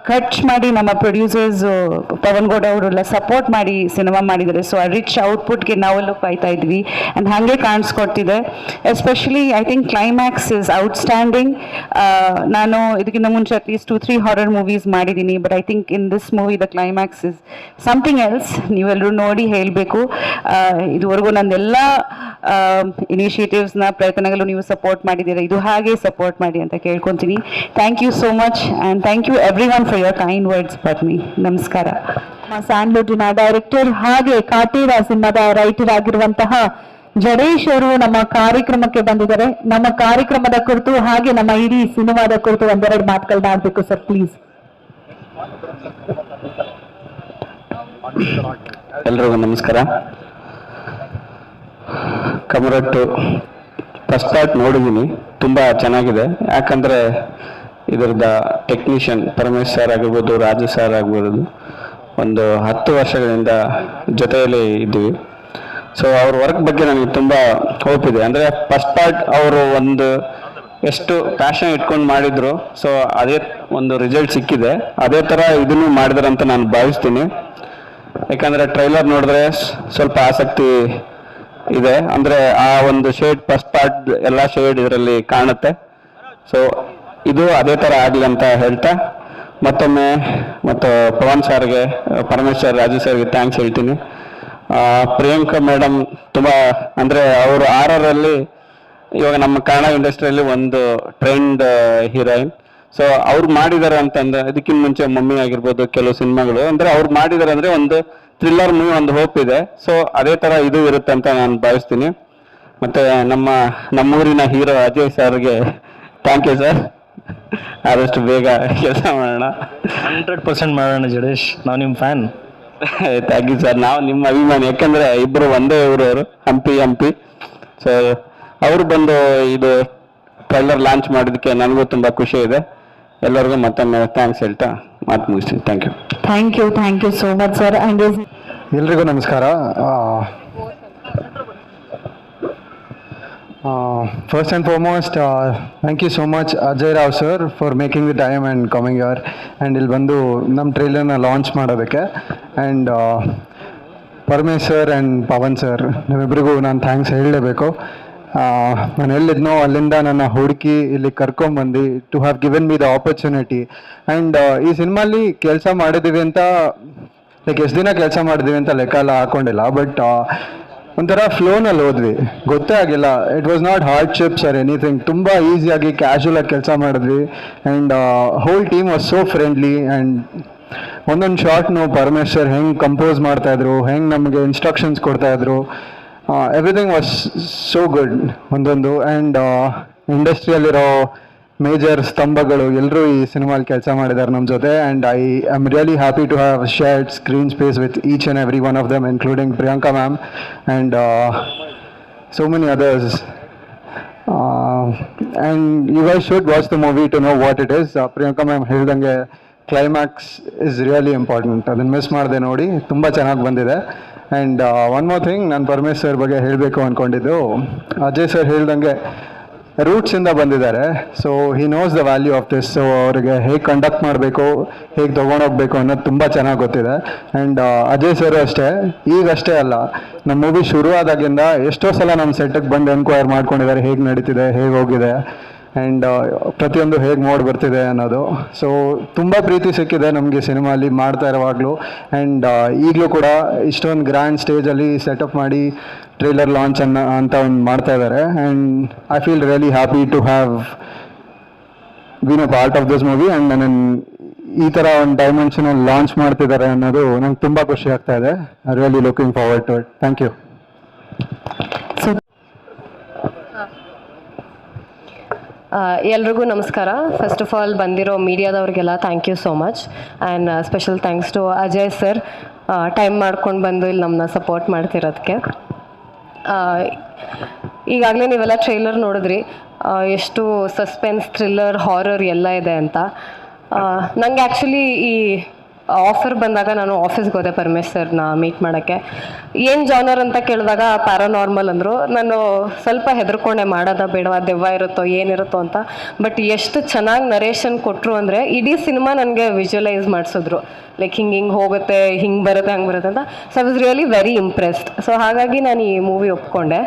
ಖರ್ಚು ಮಾಡಿ ನಮ್ಮ ಪ್ರೊಡ್ಯೂಸರ್ಸ್ ಪವನ್ ಗೌಡ ಅವರೆಲ್ಲ ಸಪೋರ್ಟ್ ಮಾಡಿ ಸಿನಿಮಾ ಮಾಡಿದ್ದಾರೆ. ಸೊ ಆ ರಿಚ್ ಔಟ್ಪುಟ್ಗೆ ನಾವೆಲ್ಲೂ ಕಾಯ್ತಾ ಇದ್ವಿ ಆ್ಯಂಡ್ ಹಾಗೆ ಕಾಣಿಸ್ಕೊಡ್ತಿದೆ. Especially I think climax is outstanding. ನಾನು ಇದಕ್ಕಿಂತ ಮುಂಚೆ ಅಟ್ಲೀಸ್ಟ್ 2-3 ಹಾರರ್ ಮೂವೀಸ್ ಮಾಡಿದ್ದೀನಿ. But I think in this movie the climax is something else. ನೀವೆಲ್ಲರೂ ನೋಡಿ ಹೇಳಬೇಕು. ಇದುವರೆಗೂ ನಂದೆಲ್ಲ ಇನಿಷಿಯೇಟಿವ್ಸ್ನ ಪ್ರಯತ್ನಗಳು ನೀವು ಸಪೋರ್ಟ್ ಮಾಡಿದ್ದೀರಾ. ಇದು ಹಾಗೆ ಸಪೋರ್ಟ್ ಮಾಡಿ ಅಂತ ಕೇಳ್ಕೊತೀನಿ. Thank you so much and thank you everyone for your kind words for me. ನಮಸ್ಕಾರ. ಸ್ಯಾಂಡ್ಲ್ವುಡ್ನ ಡೈರೆಕ್ಟರ್ ಹಾಗೆ ಕಾಟೇರ ಸಿನಿಮಾದ ರೈಟರ್ ಆಗಿರುವಂತಹ ಜಡೇಶ್ ಅವರು ನಮ್ಮ ಕಾರ್ಯಕ್ರಮಕ್ಕೆ ಬಂದಿದ್ದಾರೆ. ನಮ್ಮ ಕಾರ್ಯಕ್ರಮದ ಕುರಿತು ಹಾಗೆ ನಮ್ಮ ಇಡೀ ಸಿನಿಮಾದ ಕುರಿತು ಒಂದೆರಡು ಮಾತುಗಳನ್ನ ಆಡಬೇಕು ಸರ್, ಪ್ಲೀಸ್. ಎಲ್ರಿಗೂ ನಮಸ್ಕಾರ. ಕಮರ 2 ಫಸ್ಟ್ ಪಾರ್ಟ್ ನೋಡಿದ್ದೀನಿ, ತುಂಬ ಚೆನ್ನಾಗಿದೆ. ಯಾಕಂದರೆ ಇದರದ ಟೆಕ್ನಿಷಿಯನ್ ಪರಮೇಶ್ ಸರ್ ಆಗಿರ್ಬೋದು, ರಾಜು ಸರ್ ಆಗ್ಬೋದು, ಒಂದು 10 ವರ್ಷಗಳಿಂದ ಜೊತೆಯಲ್ಲಿ ಇದ್ದೀವಿ. ಸೊ ಅವ್ರ ವರ್ಕ್ ಬಗ್ಗೆ ನನಗೆ ತುಂಬ ಹೋಪ್ ಇದೆ. ಅಂದರೆ ಫಸ್ಟ್ ಪಾರ್ಟ್ ಅವರು ಒಂದು ಎಷ್ಟು ಪ್ಯಾಷನ್ ಇಟ್ಕೊಂಡು ಮಾಡಿದ್ರು, ಸೊ ಅದೇ ಒಂದು ರಿಸಲ್ಟ್ ಸಿಕ್ಕಿದೆ. ಅದೇ ಥರ ಇದನ್ನು ಮಾಡಿದಾರೆ ಅಂತ ನಾನು ಭಾವಿಸ್ತೀನಿ. ಯಾಕಂದರೆ ಟ್ರೈಲರ್ ನೋಡಿದ್ರೆ ಸ್ವಲ್ಪ ಆಸಕ್ತಿ ಇದೆ. ಅಂದರೆ ಆ ಒಂದು ಶೇಡ್ ಫಸ್ಟ್ ಪಾರ್ಟ್ ಎಲ್ಲ ಶೇಡ್ ಇದರಲ್ಲಿ ಕಾಣುತ್ತೆ. ಸೊ ಇದು ಅದೇ ಥರ ಆಗಲಿ ಅಂತ ಹೇಳ್ತಾ ಮತ್ತೊಮ್ಮೆ ಪವನ್ ಸರ್ಗೆ, ಪರಮೇಶ್ವರ್, ರಾಜು ಸರ್ಗೆ ಥ್ಯಾಂಕ್ಸ್ ಹೇಳ್ತೀನಿ. ಪ್ರಿಯಾಂಕಾ ಮೇಡಮ್ ತುಂಬ ಅಂದರೆ ಅವರು ಆರಲ್ಲಿ ಇವಾಗ ನಮ್ಮ ಕನ್ನಡ ಇಂಡಸ್ಟ್ರಿಯಲ್ಲಿ ಒಂದು ಟ್ರೆಂಡ್ ಹೀರೋಯಿನ್. ಸೊ ಅವ್ರು ಮಾಡಿದ್ದಾರೆ ಅಂತಂದ್ರೆ ಇದಕ್ಕಿಂತ ಮುಂಚೆ ಮಮ್ಮಿ ಆಗಿರ್ಬೋದು ಕೆಲವು ಸಿನಿಮಾಗಳು, ಅಂದರೆ ಅವ್ರು ಮಾಡಿದ್ದಾರೆ ಅಂದರೆ ಒಂದು ಥ್ರಿಲ್ಲರ್ ಮೂವಿ, ಒಂದು ಹೋಪ್ ಇದೆ. ಸೊ ಅದೇ ಥರ ಇದು ಇರುತ್ತೆ ಅಂತ ನಾನು ಭಾವಿಸ್ತೀನಿ. ಮತ್ತು ನಮ್ಮೂರಿನ ಹೀರೋ ಅಜಯ್ ಸರ್ಗೆ ಥ್ಯಾಂಕ್ ಯು ಸರ್. ಆದಷ್ಟು ಬೇಗ ಕೆಲಸ ಮಾಡೋಣ. 100% ಮಾಡೋಣ ಜಡೇಶ್, ನಾವು ನಿಮ್ಮ ಫ್ಯಾನ್. Thank you sir. ನಾವು ನಿಮ್ಮ ಅಭಿಮಾನಿ. ಯಾಕಂದರೆ ಇಬ್ಬರು ಒಂದೇ ಊರವರು, ಹಂಪಿ. ಸೊ ಅವರು ಬಂದು ಇದು ಟ್ರೈಲರ್ ಲಾಂಚ್ ಮಾಡಿದ್ದಕ್ಕೆ ನನಗೂ ತುಂಬ ಖುಷಿ ಇದೆ. ಎಲ್ಲರಿಗೂ ಮತ್ತೊಮ್ಮೆ ಥ್ಯಾಂಕ್ಸ್ ಹೇಳ್ತಾ ಮಾತು ಮುಗಿಸ್ತೀನಿ. Thank you. Thank you so much sir. And ಎಲ್ರಿಗೂ ನಮಸ್ಕಾರ. First and foremost, thank you so much Ajay Rao sir for making the time and coming here and ಇಲ್ಲಿ ಬಂದು ನಮ್ಮ ಟ್ರೈಲರ್ನ ಲಾಂಚ್ ಮಾಡೋದಕ್ಕೆ. And Paramesh sir and Pavan sir ನಿಮ್ಮಿಬ್ಬರಿಗೂ ನಾನು thanks ಹೇಳಲೇಬೇಕು. ನಾನು ಎಲ್ಲಿದ್ನೋ ಅಲ್ಲಿಂದ ನನ್ನ ಹುಡುಕಿ ಇಲ್ಲಿ ಕರ್ಕೊಂಬಂದು to have given me the opportunity. And ಈ ಸಿನಿಮಾಲಿ ಕೆಲಸ ಮಾಡಿದ್ದೀವಿ ಅಂತ ಲೈಕ್ ಎಷ್ಟು ದಿನ ಕೆಲಸ ಮಾಡಿದ್ದೀವಿ ಅಂತ ಲೆಕ್ಕ ಎಲ್ಲ ಹಾಕೊಂಡಿಲ್ಲ, ಬಟ್ ಒಂಥರ ಫ್ಲೋನಲ್ಲಿ ಹೋದ್ವಿ, ಗೊತ್ತೇ ಆಗಿಲ್ಲ. It was not hardships or anything. ತುಂಬ ಈಸಿಯಾಗಿ ಕ್ಯಾಶುವಲ್ ಆಗಿ ಕೆಲಸ ಮಾಡಿದ್ವಿ. And whole team was so friendly. And ಒಂದೊಂದು ಶಾರ್ಟ್ನು ಪರಮೇಶ್ ಸರ್ ಹೆಂಗೆ ಕಂಪೋಸ್ ಮಾಡ್ತಾಯಿದ್ರು, ಹೆಂಗೆ ನಮಗೆ ಇನ್ಸ್ಟ್ರಕ್ಷನ್ಸ್ ಕೊಡ್ತಾಯಿದ್ರು, ಎವ್ರಿಥಿಂಗ್ ವಾಸ್ ಸೋ ಗುಡ್ ಒಂದೊಂದು. ಆ್ಯಂಡ್ ಇಂಡಸ್ಟ್ರಿಯಲ್ಲಿರೋ ಮೇಜರ್ ಸ್ತಂಭಗಳು ಎಲ್ಲರೂ ಈ ಸಿನಿಮಾಲಿ ಕೆಲಸ ಮಾಡಿದ್ದಾರೆ ನಮ್ಮ ಜೊತೆ. And I am really happy to have shared screen space with each and every one of them, including Priyanka ma'am and so many others. And you guys should watch the movie to know what it is. Priyanka ma'am ಹೇಳಿದಂಗೆ climax is really important. ಅದನ್ನು miss ಮಾಡದೆ ನೋಡಿ, ತುಂಬ ಚೆನ್ನಾಗಿ ಬಂದಿದೆ. And one more thing, ನಾನು Paramesh sir ಬಗ್ಗೆ ಹೇಳಬೇಕು ಅಂದ್ಕೊಂಡಿದ್ದು, ಅಜಯ್ ಸರ್ ಹೇಳ್ದಂಗೆ ರೂಟ್ಸಿಂದ ಬಂದಿದ್ದಾರೆ. So he knows the value of this. So ಅವರಿಗೆ ಹೇಗೆ ಕಂಡಕ್ಟ್ ಮಾಡಬೇಕು, ಹೇಗೆ ತೊಗೊಂಡೋಗ್ಬೇಕು ಅನ್ನೋದು ತುಂಬ ಚೆನ್ನಾಗಿ ಗೊತ್ತಿದೆ. ಆ್ಯಂಡ್ ಅಜಯ್ ಸರ್ ಅಷ್ಟೇ, ಈಗಷ್ಟೇ ಅಲ್ಲ, ನಮ್ಮ ಮೂವಿ ಶುರು ಆದಾಗಿಂದ ಎಷ್ಟೋ ಸಲ ನಮ್ಮ ಸೆಟ್ಟಿಗೆ ಬಂದು ಎನ್ಕ್ವೈರ್ ಮಾಡ್ಕೊಂಡಿದ್ದಾರೆ, ಹೇಗೆ ನಡೀತಿದೆ, ಹೇಗೆ ಹೋಗಿದೆ, ಆ್ಯಂಡ್ ಪ್ರತಿಯೊಂದು ಹೇಗೆ ಮೋಡ್ ಬರ್ತಿದೆ ಅನ್ನೋದು. ಸೊ ತುಂಬ ಪ್ರೀತಿ ಸಿಕ್ಕಿದೆ ನಮಗೆ ಸಿನಿಮಾಲಿ ಮಾಡ್ತಾ ಇರೋವಾಗಲೂ. ಆ್ಯಂಡ್ ಈಗಲೂ ಕೂಡ ಇಷ್ಟೊಂದು ಗ್ರ್ಯಾಂಡ್ ಸ್ಟೇಜಲ್ಲಿ ಸೆಟಪ್ ಮಾಡಿ ಟ್ರೈಲರ್ ಲಾಂಚ್ ಅಂತ ಒಂದು ಮಾಡ್ತಾ ಇದ್ದಾರೆ. And I feel really happy to have been a part of this movie. And ನನ್ನ ಈ ಥರ ಒಂದು ಡೈಮೆನ್ಷನಲ್ಲಿ ಲಾಂಚ್ ಮಾಡ್ತಿದ್ದಾರೆ ಅನ್ನೋದು ನಂಗೆ ತುಂಬ ಖುಷಿ ಆಗ್ತಾ ಇದೆ. I really looking forward to it. Thank you. ಎಲ್ರಿಗೂ ನಮಸ್ಕಾರ. ಫಸ್ಟ್ ಆಫ್ ಆಲ್ ಬಂದಿರೋ ಮೀಡಿಯಾದವ್ರಿಗೆಲ್ಲ thank you so much. And special thanks to Ajay sir, time ಮಾಡ್ಕೊಂಡು ಬಂದು ಇಲ್ಲಿ ನಮ್ಮನ್ನ ಸಪೋರ್ಟ್ ಮಾಡ್ತಿರೋದಕ್ಕೆ. ಈಗಾಗಲೇ ನೀವೆಲ್ಲ ಟ್ರೈಲರ್ ನೋಡಿದ್ರಿ, ಎಷ್ಟು ಸಸ್ಪೆನ್ಸ್, ಥ್ರಿಲ್ಲರ್, ಹಾರರ್ ಎಲ್ಲ ಇದೆ ಅಂತ. ನನಗೆ ಆ್ಯಕ್ಚುಲಿ ಈ ಆಫರ್ ಬಂದಾಗ ನಾನು ಆಫೀಸ್ಗೆ ಹೋದೆ ಪರಮೇಶ್ ಸರ್ನ ಮೀಟ್ ಮಾಡೋಕ್ಕೆ. ಏನು ಜಾನರ್ ಅಂತ ಕೇಳಿದಾಗ ಪ್ಯಾರಾನಾರ್ಮಲ್ ಅಂದರು. ನಾನು ಸ್ವಲ್ಪ ಹೆದರ್ಕೊಂಡೆ, ಮಾಡೋದ ಬೇಡವಾ, ದೆವ್ವ ಇರುತ್ತೋ ಏನಿರುತ್ತೋ ಅಂತ. ಬಟ್ ಎಷ್ಟು ಚೆನ್ನಾಗಿ ನರೇಷನ್ ಕೊಟ್ಟರು ಅಂದರೆ ಇಡೀ ಸಿನಿಮಾ ನನಗೆ ವಿಜುವಲೈಸ್ ಮಾಡಿಸಿದ್ರು. ಲೈಕ್ ಹಿಂಗೆ ಹೋಗುತ್ತೆ, ಹಿಂಗೆ ಬರುತ್ತೆ, ಹಂಗೆ ಬರುತ್ತೆ ಅಂತ. So I was really very impressed. So ಹಾಗಾಗಿ ನಾನು ಈ ಮೂವಿ ಒಪ್ಕೊಂಡೆ.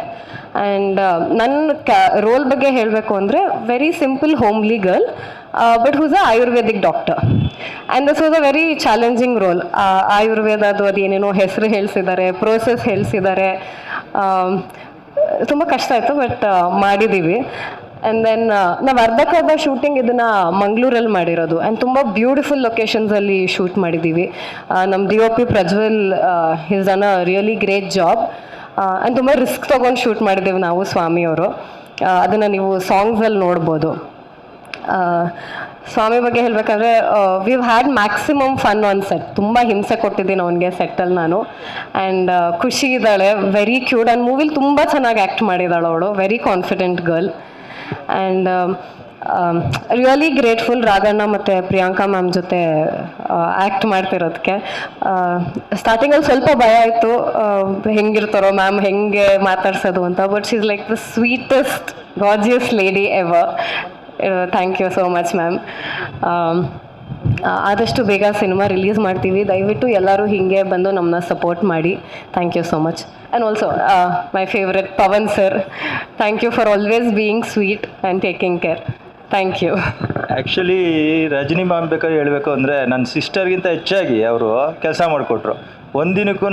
ಆ್ಯಂಡ್ ನನ್ನ ರೋಲ್ ಬಗ್ಗೆ ಹೇಳಬೇಕು ಅಂದರೆ very simple homely girl, but who's a Ayurvedic doctor. And this was a very challenging role. ಆಯುರ್ವೇದದ್ದು ಅದು ಏನೇನೋ ಹೆಸರು ಹೇಳಿಸಿದ್ದಾರೆ, ಪ್ರೋಸೆಸ್ ಹೇಳಿಸಿದ್ದಾರೆ, ತುಂಬ ಕಷ್ಟ ಆಯಿತು, ಬಟ್ ಮಾಡಿದ್ದೀವಿ. ಆ್ಯಂಡ್ ದೆನ್ ನಾವು ಅರ್ಧಕ್ಕರ್ಧ ಶೂಟಿಂಗ್ ಇದನ್ನು ಮಂಗಳೂರಲ್ಲಿ ಮಾಡಿರೋದು. ಆ್ಯಂಡ್ ತುಂಬ ಬ್ಯೂಟಿಫುಲ್ ಲೊಕೇಶನ್ಸಲ್ಲಿ ಶೂಟ್ ಮಾಡಿದ್ದೀವಿ. ನಮ್ಮ DOP Prajwal is done a really great job. And ತುಂಬ ರಿಸ್ಕ್ ತೊಗೊಂಡು ಶೂಟ್ ಮಾಡಿದ್ದೀವಿ ನಾವು, ಸ್ವಾಮಿಯವರು. ಅದನ್ನು ನೀವು ಸಾಂಗ್ಸಲ್ಲಿ ನೋಡ್ಬೋದು. ಸ್ವಾಮಿ ಬಗ್ಗೆ ಹೇಳಬೇಕಂದ್ರೆ view had maximum fun on set. ತುಂಬ ಹಿಂಸೆ ಕೊಟ್ಟಿದ್ದೀನಿ ಅವನಿಗೆ ಸೆಟ್ಟಲ್ಲಿ ನಾನು. ಆ್ಯಂಡ್ ಖುಷಿ ಇದ್ದಾಳೆ, ವೆರಿ ಕ್ಯೂಟ್. ಆ್ಯಂಡ್ ಮೂವಿಲಿ ತುಂಬ ಚೆನ್ನಾಗಿ ಆ್ಯಕ್ಟ್ ಮಾಡಿದ್ದಾಳೆ ಅವಳು, very confident girl. And really grateful Raghanna ಮತ್ತು ಪ್ರಿಯಾಂಕಾ ಮ್ಯಾಮ್ ಜೊತೆ ಆ್ಯಕ್ಟ್ ಮಾಡ್ತಿರೋದಕ್ಕೆ. ಸ್ಟಾರ್ಟಿಂಗಲ್ಲಿ ಸ್ವಲ್ಪ ಭಯ ಆಯಿತು, ಹೆಂಗಿರ್ತಾರೋ ಮ್ಯಾಮ್, ಹೆಂಗೆ ಮಾತಾಡ್ಸೋದು ಅಂತ. But she is like the sweetest gorgeous lady ever. Thank you so much ma'am. ಆದಷ್ಟು ಬೇಗ ಸಿನಿಮಾ ರಿಲೀಸ್ ಮಾಡ್ತೀವಿ. ದಯವಿಟ್ಟು ಎಲ್ಲರೂ ಹೀಗೆ ಬಂದು ನಮ್ಮನ್ನ ಸಪೋರ್ಟ್ ಮಾಡಿ. Thank you so much. And also my favourite Pavan sir, thank you for always being sweet and taking care. Thank you. Actually Rajani ma'am ಬೇಕಾದ್ರೆ ಹೇಳಬೇಕು ಅಂದರೆ ನನ್ನ ಸಿಸ್ಟರ್ಗಿಂತ ಹೆಚ್ಚಾಗಿ ಅವರು ಕೆಲಸ ಮಾಡಿಕೊಟ್ರು. ಒಂದಿನಕ್ಕೂ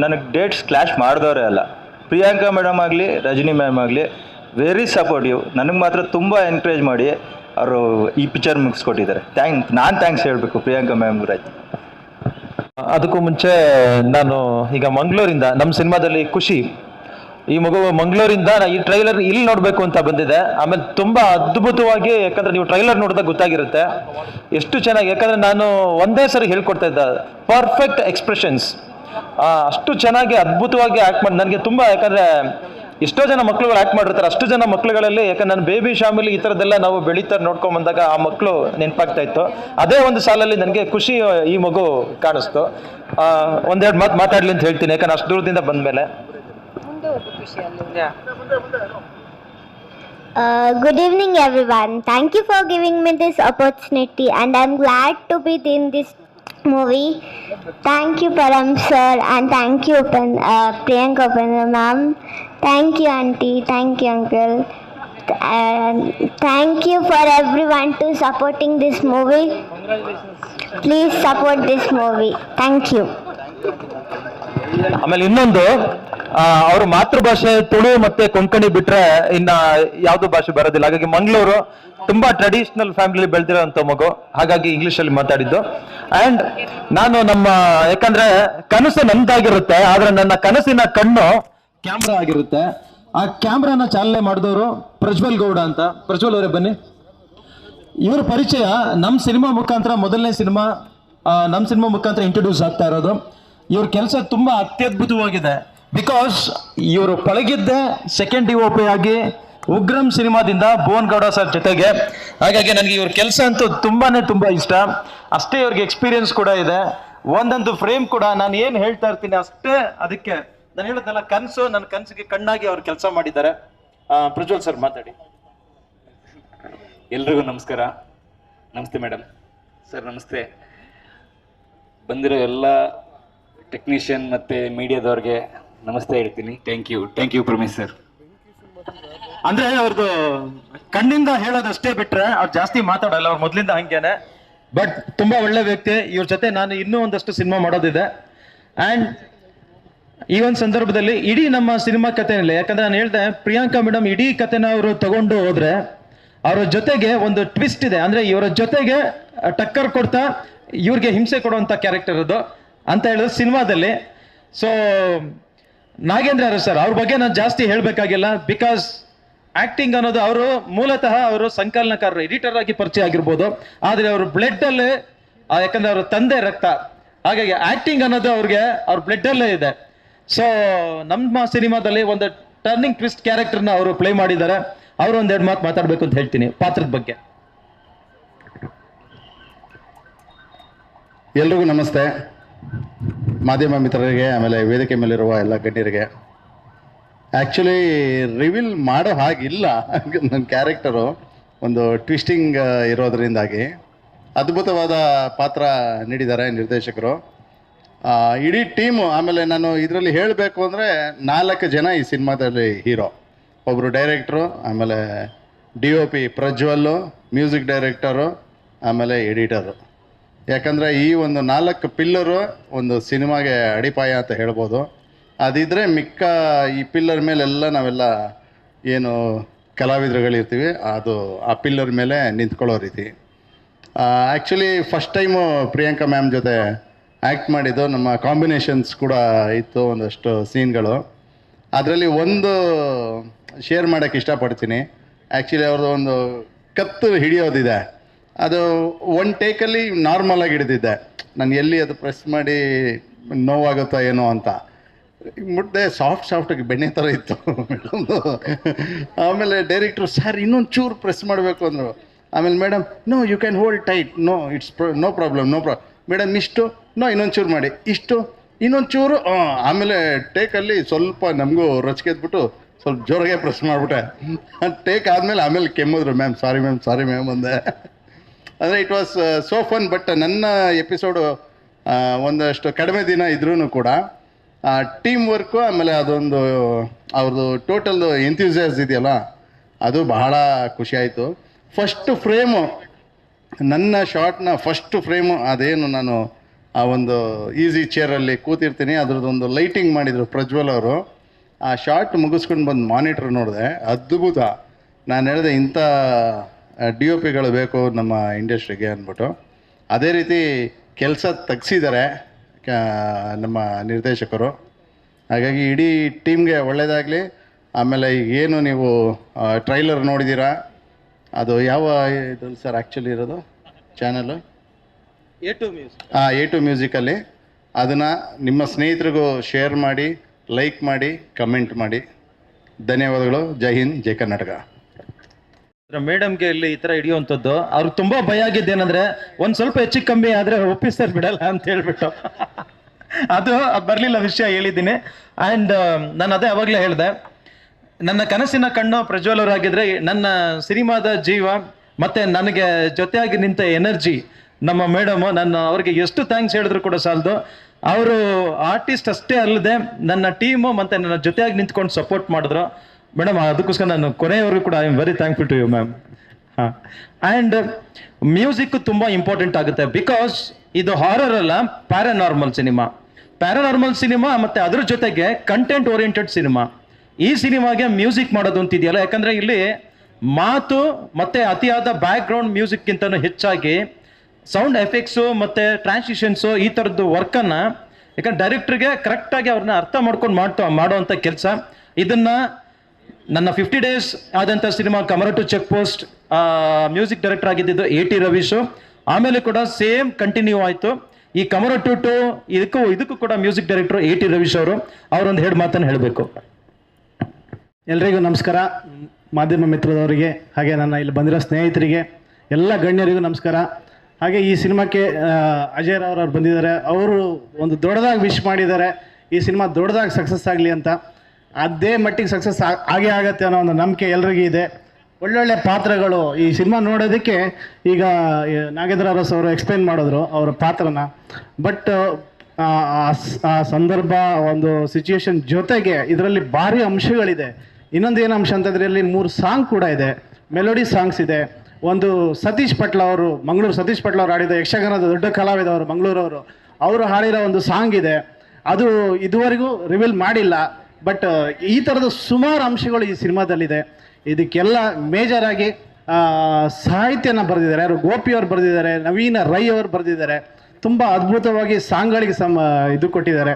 ನನಗೆ ಡೇಟ್ಸ್ ಕ್ಲಾಶ್ ಮಾಡಿದವರೇ ಅಲ್ಲ. ಪ್ರಿಯಾಂಕಾ ಮೇಡಮ್ ಆಗಲಿ, ರಜನಿ ಮ್ಯಾಮ್ ಆಗಲಿ, ವೆರಿ ಸಪೋರ್ಟಿವ್. ನನಗೆ ಮಾತ್ರ ತುಂಬ ಎನ್ಕರೇಜ್ ಮಾಡಿ ಅವರು ಈ ಪಿಕ್ಚರ್ ಮುಗಿಸ್ಕೊಟ್ಟಿದ್ದಾರೆ. ನಾನು ಥ್ಯಾಂಕ್ಸ್ ಹೇಳಬೇಕು ಪ್ರಿಯಾಂಕಾ ಮ್ಯಾಮ್ ರಾಜ್. ಅದಕ್ಕೂ ಮುಂಚೆ ನಾನು ಈಗ ಮಂಗಳೂರಿಂದ ನಮ್ಮ ಸಿನಿಮಾದಲ್ಲಿ ಖುಷಿ, ಈ ಮಗು ಮಂಗಳೂರಿಂದ ಈ ಟ್ರೈಲರ್ ಇಲ್ಲಿ ನೋಡಬೇಕು ಅಂತ ಬಂದಿದೆ. ಆಮೇಲೆ ತುಂಬ ಅದ್ಭುತವಾಗಿ, ಯಾಕಂದರೆ ನೀವು ಟ್ರೈಲರ್ ನೋಡಿದಾಗ ಗೊತ್ತಾಗಿರುತ್ತೆ ಎಷ್ಟು ಚೆನ್ನಾಗಿ. ಯಾಕಂದರೆ ನಾನು ಒಂದೇ ಸರಿ ಹೇಳ್ಕೊಡ್ತಾ ಇದ್ದ, ಪರ್ಫೆಕ್ಟ್ ಎಕ್ಸ್ಪ್ರೆಷನ್ಸ್, ಅಷ್ಟು ಚೆನ್ನಾಗಿ ಅದ್ಭುತವಾಗಿ ಆ್ಯಕ್ಟ್ ಮಾಡಿ ನನಗೆ ತುಂಬ. ಯಾಕಂದರೆ ಎಷ್ಟೋ ಜನ ಮಕ್ಳುಗಳು ಆ್ಯಕ್ಟ್ ಮಾಡಿರ್ತಾರೆ, ಅಷ್ಟು ಜನ ಮಕ್ಳುಗಳಲ್ಲಿ, ಯಾಕಂದ್ರೆ ನನ್ನ ಬೇಬಿ ಶಾಮಿಲಿ ಈ ಥರದ್ದೆಲ್ಲ ನಾವು ಬೆಳೀತಾರೆ ನೋಡ್ಕೊಂಡ್ ಬಂದಾಗ ಆ ಮಕ್ಕಳು ನೆನಪಾಗ್ತಾ ಇತ್ತು. ಅದೇ ಒಂದು ಸಾಲಲ್ಲಿ ನನಗೆ ಖುಷಿ ಈ ಮಗು ಕಾಣಿಸ್ತು. ಒಂದೆರಡು ಮಾತು ಮಾತಾಡ್ಲಿ ಅಂತ ಹೇಳ್ತೀನಿ, ಯಾಕಂದ್ರೆ ಅಷ್ಟು ದೂರದಿಂದ ಬಂದಮೇಲೆ. Good evening everyone. Thank you for giving me this opportunity and I'm glad to be in this movie. Thank you Param sir and thank you Priyanka Upanna ma'am. Thank you auntie, thank you uncle. And thank you for everyone to supporting this movie. Please support this movie. Thank you. ಆಮೇಲೆ ಇನ್ನೊಂದು, ಅವ್ರ ಮಾತೃಭಾಷೆ ತುಳು ಮತ್ತೆ ಕೊಂಕಣಿ ಬಿಟ್ರೆ ಇನ್ನ ಯಾವ್ದು ಭಾಷೆ ಬರೋದಿಲ್ಲ. ಹಾಗಾಗಿ ಮಂಗಳೂರು ತುಂಬಾ ಟ್ರೆಡಿಷನಲ್ ಫ್ಯಾಮಿಲಿ ಬೆಳೆದಿರೋಂಥ ಮಗು, ಹಾಗಾಗಿ ಇಂಗ್ಲಿಷ್ ಅಲ್ಲಿ ಮಾತಾಡಿದ್ದು. ಅಂಡ್ ನಾನು ಯಾಕಂದ್ರೆ ಕನಸು ನಂದಾಗಿರುತ್ತೆ, ಆದ್ರೆ ನನ್ನ ಕನಸಿನ ಕಣ್ಣು ಕ್ಯಾಮ್ರಾ ಆಗಿರುತ್ತೆ. ಆ ಕ್ಯಾಮ್ರಾನ ಚಾಲನೆ ಮಾಡಿದವರು ಪ್ರಜ್ವಲ್ ಗೌಡ ಅಂತ. ಪ್ರಜ್ವಲ್ ಅವರೇ ಬನ್ನಿ. ಇವ್ರ ಪರಿಚಯ ನಮ್ಮ ಸಿನಿಮಾ ಮುಖಾಂತರ, ಮೊದಲನೇ ಸಿನಿಮಾ ನಮ್ಮ ಸಿನಿಮಾ ಮುಖಾಂತರ ಇಂಟ್ರೊಡ್ಯೂಸ್ ಆಗ್ತಾ ಇರೋದು. ಇವ್ರ ಕೆಲಸ ತುಂಬಾ ಅತ್ಯದ್ಭುತವಾಗಿದೆ. ಬಿಕಾಸ್ ಇವರು ಪಳಗಿದ್ದೆ ಸೆಕೆಂಡ್ DOP ಆಗಿ ಉಗ್ರಂ ಸಿನಿಮಾದಿಂದ ಭುವನ್ ಗೌಡ ಸರ್ ಜೊತೆಗೆ. ಹಾಗಾಗಿ ನನಗೆ ಇವ್ರ ಕೆಲಸ ಅಂತೂ ತುಂಬಾ ಇಷ್ಟ. ಅಷ್ಟೇ ಇವ್ರಿಗೆ ಎಕ್ಸ್ಪೀರಿಯನ್ಸ್ ಕೂಡ ಇದೆ. ಒಂದೊಂದು ಫ್ರೇಮ್ ಕೂಡ ನಾನು ಏನು ಹೇಳ್ತಾ ಇರ್ತೀನಿ ಅಷ್ಟೇ, ಅದಕ್ಕೆ ನಾನು ಹೇಳೋದಲ್ಲ, ಕನಸು, ನನ್ನ ಕನಸಿಗೆ ಕಣ್ಣಾಗಿ ಅವ್ರು ಕೆಲಸ ಮಾಡಿದ್ದಾರೆ. ಪ್ರಜ್ವಲ್ ಸರ್ ಮಾತಾಡಿ. ಎಲ್ರಿಗೂ ನಮಸ್ಕಾರ. ನಮಸ್ತೆ ಮೇಡಮ್ ಸರ್. ನಮಸ್ತೆ. ಬಂದಿರೋ ಎಲ್ಲ ಟೆಕ್ನಿಷಿಯನ್ ಮತ್ತು ಮೀಡಿಯಾದವ್ರಿಗೆ ನಮಸ್ತೆ ಹೇಳ್ತೀನಿ. Thank you Paramesh sir. ಅಂದ್ರೆ ಅವ್ರದ್ದು ಕಣ್ಣಿಂದ ಹೇಳೋದಷ್ಟೇ ಬಿಟ್ರೆ ಅವ್ರು ಜಾಸ್ತಿ ಮಾತಾಡಲ್ಲ, ಅವ್ರು ಮೊದಲಿಂದ ಹಂಗೇನೆ. ಬಟ್ ತುಂಬಾ ಒಳ್ಳೆ ವ್ಯಕ್ತಿ. ಇವ್ರ ಜೊತೆ ನಾನು ಇನ್ನೂ ಒಂದಷ್ಟು ಸಿನಿಮಾ ಮಾಡೋದಿದೆ. ಅಂಡ್ ಈ ಒಂದು ಸಂದರ್ಭದಲ್ಲಿ ಇಡೀ ನಮ್ಮ ಸಿನಿಮಾ ಕಥೆನಲ್ಲಿ, ಯಾಕಂದ್ರೆ ನಾನು ಹೇಳ್ದೆ ಪ್ರಿಯಾಂಕಾ ಮೇಡಮ್ ಇಡೀ ಕಥೆನ ಅವರು ತಗೊಂಡು ಹೋದ್ರೆ ಅವರ ಜೊತೆಗೆ ಒಂದು ಟ್ವಿಸ್ಟ್ ಇದೆ. ಅಂದ್ರೆ ಇವರ ಜೊತೆಗೆ ಟಕ್ಕರ್ ಕೊಡ್ತಾ ಇವ್ರಿಗೆ ಹಿಂಸೆ ಕೊಡುವಂತ ಕ್ಯಾರೆಕ್ಟರ್ ಅದು ಅಂತ ಹೇಳಿದ್ರೆ ಸಿನಿಮಾದಲ್ಲಿ. ಸೊ ನಾಗೇಂದ್ರ ಅರಸ್ ಸರ್ ಅವ್ರ ಬಗ್ಗೆ ನಾನು ಜಾಸ್ತಿ ಹೇಳಬೇಕಾಗಿಲ್ಲ. ಬಿಕಾಸ್ ಆಕ್ಟಿಂಗ್ ಅನ್ನೋದು, ಅವರು ಮೂಲತಃ ಅವರು ಸಂಕಲನಕಾರರು, ಎಡಿಟರ್ ಆಗಿ ಪರಿಚಯ ಆಗಿರ್ಬೋದು, ಆದರೆ ಅವರು ಬ್ಲಡ್ ಅಲ್ಲೇ, ಯಾಕಂದ್ರೆ ಅವ್ರ ತಂದೆ ರಕ್ತ, ಹಾಗಾಗಿ ಆಕ್ಟಿಂಗ್ ಅನ್ನೋದು ಅವ್ರಿಗೆ ಅವ್ರ ಬ್ಲಡ್ ಅಲ್ಲೇ ಇದೆ. ಸೊ ನಮ್ಮ ಸಿನಿಮಾದಲ್ಲಿ ಒಂದು ಟರ್ನಿಂಗ್ ಟ್ವಿಸ್ಟ್ ಕ್ಯಾರೆಕ್ಟರ್ನ ಅವರು ಪ್ಲೇ ಮಾಡಿದ್ದಾರೆ. ಅವರು ಒಂದೆರಡು ಮಾತು ಮಾತಾಡ್ಬೇಕು ಅಂತ ಹೇಳ್ತೀನಿ ಪಾತ್ರದ ಬಗ್ಗೆ. ಎಲ್ರಿಗೂ ನಮಸ್ತೆ. ಮಾಧ್ಯಮ ಮಿತ್ರರಿಗೆ, ಆಮೇಲೆ ವೇದಿಕೆ ಮೇಲಿರುವ ಎಲ್ಲ ಗಣ್ಯರಿಗೆ. ಆ್ಯಕ್ಚುಲಿ ರಿವೀಲ್ ಮಾಡೋ ಹಾಗಿಲ್ಲ, ನನ್ನ ಕ್ಯಾರೆಕ್ಟರು ಒಂದು ಟ್ವಿಸ್ಟಿಂಗ್ ಇರೋದರಿಂದಾಗಿ ಅದ್ಭುತವಾದ ಪಾತ್ರ ನೀಡಿದ್ದಾರೆ ನಿರ್ದೇಶಕರು, ಇಡೀ ಟೀಮು. ಆಮೇಲೆ ನಾನು ಇದರಲ್ಲಿ ಹೇಳಬೇಕು ಅಂದರೆ 4 ಜನ ಈ ಸಿನಿಮಾದಲ್ಲಿ ಹೀರೋ. ಒಬ್ಬರು ಡೈರೆಕ್ಟ್ರು, ಆಮೇಲೆ DOP ಪ್ರಜ್ವಲ್ಲು, ಮ್ಯೂಸಿಕ್ ಡೈರೆಕ್ಟರು, ಆಮೇಲೆ ಎಡಿಟರು. ಯಾಕಂದರೆ ಈ ಒಂದು 4 ಪಿಲ್ಲರು ಒಂದು ಸಿನಿಮಾಗೆ ಅಡಿಪಾಯ ಅಂತ ಹೇಳ್ಬೋದು. ಅದಿದ್ದರೆ ಮಿಕ್ಕ ಈ ಪಿಲ್ಲರ್ ಮೇಲೆಲ್ಲ ನಾವೆಲ್ಲ ಏನು ಕಲಾವಿದರುಗಳಿರ್ತೀವಿ, ಅದು ಆ ಪಿಲ್ಲರ್ ಮೇಲೆ ನಿಂತ್ಕೊಳ್ಳೋ ರೀತಿ. Actually first time Priyanka ma'am ಜೊತೆ ಆ್ಯಕ್ಟ್ ಮಾಡಿದ್ದು. ನಮ್ಮ ಕಾಂಬಿನೇಷನ್ಸ್ ಕೂಡ ಇತ್ತು ಒಂದಷ್ಟು ಸೀನ್ಗಳು. ಅದರಲ್ಲಿ ಒಂದು ಶೇರ್ ಮಾಡೋಕ್ಕೆ ಇಷ್ಟಪಡ್ತೀನಿ. ಆ್ಯಕ್ಚುಲಿ ಅವ್ರದ್ದು ಒಂದು ಕತ್ತು ಹಿಡಿಯೋದಿದೆ, ಅದು ಒನ್ ಟೇಕಲ್ಲಿ ನಾರ್ಮಲಾಗಿ ಹಿಡಿದಿದ್ದೆ. ನಾನು ಎಲ್ಲಿ ಅದು ಪ್ರೆಸ್ ಮಾಡಿ ನೋವಾಗುತ್ತೋ ಏನೋ ಅಂತ ಮುಟ್ದೆ, ಸಾಫ್ಟಾಗಿ ಬೆಣ್ಣೆ ಥರ ಇತ್ತು ಮೇಡಮ್ದು. ಆಮೇಲೆ ಡೈರೆಕ್ಟ್ರು ಸರ್ ಇನ್ನೊಂದು ಚೂರು ಪ್ರೆಸ್ ಮಾಡಬೇಕು ಅಂದರು. ಆಮೇಲೆ madam no you can hold tight, no it's no problem madam, ಇಷ್ಟು ನೋ ಇನ್ನೊಂದು ಚೂರು ಮಾಡಿ, ಇಷ್ಟು ಇನ್ನೊಂದು ಚೂರು. ಆಮೇಲೆ ಟೇಕಲ್ಲಿ ಸ್ವಲ್ಪ ನಮಗೂ ರೊಚ್ಕೆದ್ಬಿಟ್ಟು ಸ್ವಲ್ಪ ಜೋರಾಗೆ ಪ್ರೆಸ್ ಮಾಡಿಬಿಟ್ಟೆ. ಟೇಕ್ ಆದಮೇಲೆ ಆಮೇಲೆ ಕೆಮ್ಮಿದ್ರು, ಮ್ಯಾಮ್ ಸಾರಿ ಮ್ಯಾಮ್ ಅಂದೆ. ಅಂದರೆ it was so fun. But ನನ್ನ ಎಪಿಸೋಡು ಒಂದಷ್ಟು ಕಡಿಮೆ ದಿನ ಇದ್ರೂ ಕೂಡ ಟೀಮ್ ವರ್ಕು, ಆಮೇಲೆ ಅದೊಂದು ಅವ್ರದ್ದು ಟೋಟಲ್ ಎಂಥ್ಯೂಸಿಯಾಸ್ ಇದೆಯಲ್ಲ, ಅದು ಬಹಳ ಖುಷಿಯಾಯಿತು. ಫಸ್ಟ್ ಫ್ರೇಮು, ನನ್ನ ಶಾರ್ಟ್ನ ಫಸ್ಟ್ ಫ್ರೇಮು ಅದೇನು ನಾನು ಆ ಒಂದು ಈಸಿ ಚೇರಲ್ಲಿ ಕೂತಿರ್ತೀನಿ, ಅದ್ರದ್ದೊಂದು ಲೈಟಿಂಗ್ ಮಾಡಿದರು ಪ್ರಜ್ವಲ್ ಅವರು. ಆ ಶಾರ್ಟ್ ಮುಗಿಸ್ಕೊಂಡು ಬಂದು ಮಾನಿಟ್ರ್ ನೋಡಿದೆ, ಅದ್ಭುತ. ನಾನು ಹೇಳಿದೆ ಇಂಥ DOPಗಳು ಬೇಕು ನಮ್ಮ ಇಂಡಸ್ಟ್ರಿಗೆ ಅಂದ್ಬಿಟ್ಟು. ಅದೇ ರೀತಿ ಕೆಲಸ ತೆಗ್ಸಿದ್ದಾರೆ ನಮ್ಮ ನಿರ್ದೇಶಕರು. ಹಾಗಾಗಿ ಇಡೀ ಟೀಮ್ಗೆ ಒಳ್ಳೆಯದಾಗಲಿ. ಆಮೇಲೆ ಏನು ನೀವು ಟ್ರೈಲರ್ ನೋಡಿದ್ದೀರಾ, ಅದು ಯಾವ ಇದ್ರಲ್ಲಿ ಸರ್ ಆ್ಯಕ್ಚುಲಿ ಇರೋದು ಚಾನಲು A2 ಮ್ಯೂಸಿಕಲ್ಲಿ. ಅದನ್ನು ನಿಮ್ಮ ಸ್ನೇಹಿತರಿಗೂ ಶೇರ್ ಮಾಡಿ, ಲೈಕ್ ಮಾಡಿ, ಕಮೆಂಟ್ ಮಾಡಿ. ಧನ್ಯವಾದಗಳು. ಜೈ ಹಿಂದ್, ಜೈ ಕರ್ನಾಟಕ. ಮೇಡಮ್ಗೆ ಇಲ್ಲಿ ಈ ತರ ಹಿಡಿಯುವಂಥದ್ದು ಅವ್ರಿಗೆ ತುಂಬಾ ಭಯ ಆಗಿದ್ದೇನೆಂದ್ರೆ ಒಂದ್ ಸ್ವಲ್ಪ ಹೆಚ್ಚು ಕಮ್ಮಿ ಆದ್ರೆ ಒಪ್ಪಿಸ್ತಾರೆ ಬಿಡಲ್ಲ ಅಂತ ಹೇಳ್ಬಿಟ್ಟು ಅದು ಬರ್ಲಿಲ್ಲ ವಿಷಯ ಹೇಳಿದ್ದೀನಿ. ಅಂಡ್ ನಾನು ಅದೇ ಅವಾಗಲೇ ಹೇಳಿದೆ, ನನ್ನ ಕನಸಿನ ಕಣ್ಣು ಪ್ರಜ್ವಲ್ ಅವರಾಗಿದ್ರೆ ನನ್ನ ಸಿನಿಮಾದ ಜೀವ ಮತ್ತೆ ನನಗೆ ಜೊತೆಯಾಗಿ ನಿಂತ ಎನರ್ಜಿ ನಮ್ಮ ಮೇಡಮ್. ನಾನು ಅವ್ರಿಗೆ ಎಷ್ಟು ಥ್ಯಾಂಕ್ಸ್ ಹೇಳಿದ್ರು ಕೂಡ ಸಾಲದು. ಅವರು ಆರ್ಟಿಸ್ಟ್ ಅಷ್ಟೇ ಅಲ್ಲದೆ ನನ್ನ ಟೀಮು ಮತ್ತೆ ನನ್ನ ಜೊತೆಯಾಗಿ ನಿಂತ್ಕೊಂಡು ಸಪೋರ್ಟ್ ಮಾಡಿದ್ರು ಮೇಡಮ್. ಅದಕ್ಕೋಸ್ಕರ ನಾನು ಕೊನೆಯವರೆಗೂ ಕೂಡ I am very thankful to you ma'am. ಹಾಂ, ಆ್ಯಂಡ್ ಮ್ಯೂಸಿಕ್ ತುಂಬ ಇಂಪಾರ್ಟೆಂಟ್ ಆಗುತ್ತೆ. ಬಿಕಾಸ್ ಇದು ಹಾರರ್ ಅಲ್ಲ, ಪ್ಯಾರಾನಾರ್ಮಲ್ ಸಿನಿಮಾ. ಪ್ಯಾರಾನಾರ್ಮಲ್ ಸಿನಿಮಾ ಮತ್ತು ಅದ್ರ ಜೊತೆಗೆ ಕಂಟೆಂಟ್ ಓರಿಯೆಂಟೆಡ್ ಸಿನಿಮಾ. ಈ ಸಿನಿಮಾಗೆ ಮ್ಯೂಸಿಕ್ ಮಾಡೋದು ಅಂತಿದೆಯಲ್ಲ, ಯಾಕಂದರೆ ಇಲ್ಲಿ ಮಾತು ಮತ್ತು ಅತಿಯಾದ ಬ್ಯಾಕ್ಗ್ರೌಂಡ್ ಮ್ಯೂಸಿಕ್ಗಿಂತನೂ ಹೆಚ್ಚಾಗಿ ಸೌಂಡ್ ಎಫೆಕ್ಟ್ಸು ಮತ್ತು ಟ್ರಾನ್ಸಿಷನ್ಸು ಈ ಥರದ್ದು ವರ್ಕನ್ನು, ಯಾಕಂದ್ರೆ ಡೈರೆಕ್ಟ್ರಿಗೆ ಕರೆಕ್ಟಾಗಿ ಅವ್ರನ್ನ ಅರ್ಥ ಮಾಡ್ಕೊಂಡು ಮಾಡೋವಂಥ ಕೆಲಸ. ಇದನ್ನು ನನ್ನ 50 days ಆದಂಥ cinema Kamarottu check post music director ಆಗಿದ್ದು A.T. ರವೀಶು. ಆಮೇಲೆ ಕೂಡ ಸೇಮ್ ಕಂಟಿನ್ಯೂ ಆಯಿತು. ಈ ಕಮರ ಟು ಇದಕ್ಕೂ ಕೂಡ ಮ್ಯೂಸಿಕ್ ಡೈರೆಕ್ಟರ್ A.T. ರವೀಶ್ ಅವರು. ಅವರೊಂದು ಎರಡು ಮಾತನ್ನು ಹೇಳಬೇಕು. ಎಲ್ರಿಗೂ ನಮಸ್ಕಾರ. ಮಾಧ್ಯಮ ಮಿತ್ರದವರಿಗೆ ಹಾಗೆ ನನ್ನ ಇಲ್ಲಿ ಬಂದಿರೋ ಸ್ನೇಹಿತರಿಗೆ ಎಲ್ಲ ಗಣ್ಯರಿಗೂ ನಮಸ್ಕಾರ. ಹಾಗೆ ಈ ಸಿನಿಮಾಕ್ಕೆ ಅಜಯ್ ರಾವ್ ಅವ್ರು ಬಂದಿದ್ದಾರೆ. ಅವರು ಒಂದು ದೊಡ್ಡದಾಗಿ ವಿಶ್ ಮಾಡಿದ್ದಾರೆ, ಈ ಸಿನಿಮಾ ದೊಡ್ಡದಾಗಿ ಸಕ್ಸಸ್ ಆಗಲಿ ಅಂತ. ಅದೇ ಮಟ್ಟಿಗೆ ಸಕ್ಸಸ್ ಆಗೇ ಆಗತ್ತೆ ಅನ್ನೋ ಒಂದು ನಂಬಿಕೆ ಎಲ್ರಿಗೂ ಇದೆ. ಒಳ್ಳೊಳ್ಳೆ ಪಾತ್ರಗಳು ಈ ಸಿನಿಮಾ ನೋಡೋದಕ್ಕೆ ಈಗ ನಾಗೇಂದ್ರ ಅರಸ್ ಅವರು ಎಕ್ಸ್ಪ್ಲೇನ್ ಮಾಡಿದ್ರು ಅವರ ಪಾತ್ರನ. ಬಟ್ ಆ ಸಂದರ್ಭ, ಒಂದು ಸಿಚುಯೇಷನ್ ಜೊತೆಗೆ ಇದರಲ್ಲಿ ಭಾರಿ ಅಂಶಗಳಿದೆ. ಇನ್ನೊಂದು ಏನು ಅಂಶ ಅಂತಂದರೆ ಇಲ್ಲಿ 3 ಸಾಂಗ್ ಕೂಡ ಇದೆ, ಮೆಲೋಡಿ ಸಾಂಗ್ಸ್ ಇದೆ. ಒಂದು ಸತೀಶ್ ಪಟ್ಲ ಅವರು, ಮಂಗಳೂರು ಸತೀಶ್ ಪಟ್ಲ ಅವರು ಹಾಡಿದ ಯಕ್ಷಗಾನದ ದೊಡ್ಡ ಕಲಾವಿದವರು ಮಂಗಳೂರವರು, ಅವರು ಹಾಡಿರೋ ಒಂದು ಸಾಂಗ್ ಇದೆ. ಅದು ಇದುವರೆಗೂ ರಿವೀಲ್ ಮಾಡಿಲ್ಲ. ಬಟ್ ಈ ಥರದ ಸುಮಾರು ಅಂಶಗಳು ಈ ಸಿನಿಮಾದಲ್ಲಿದೆ. ಇದಕ್ಕೆಲ್ಲ ಮೇಜರಾಗಿ ಸಾಹಿತ್ಯನ ಬರೆದಿದ್ದಾರೆ, ಯಾರು ಗೋಪಿಯವರು ಬರೆದಿದ್ದಾರೆ, ನವೀನ ರೈ ಅವರು ಬರೆದಿದ್ದಾರೆ. ತುಂಬ ಅದ್ಭುತವಾಗಿ ಸಾಂಗ್ಗಳಿಗೆ ಇದು ಕೊಟ್ಟಿದ್ದಾರೆ.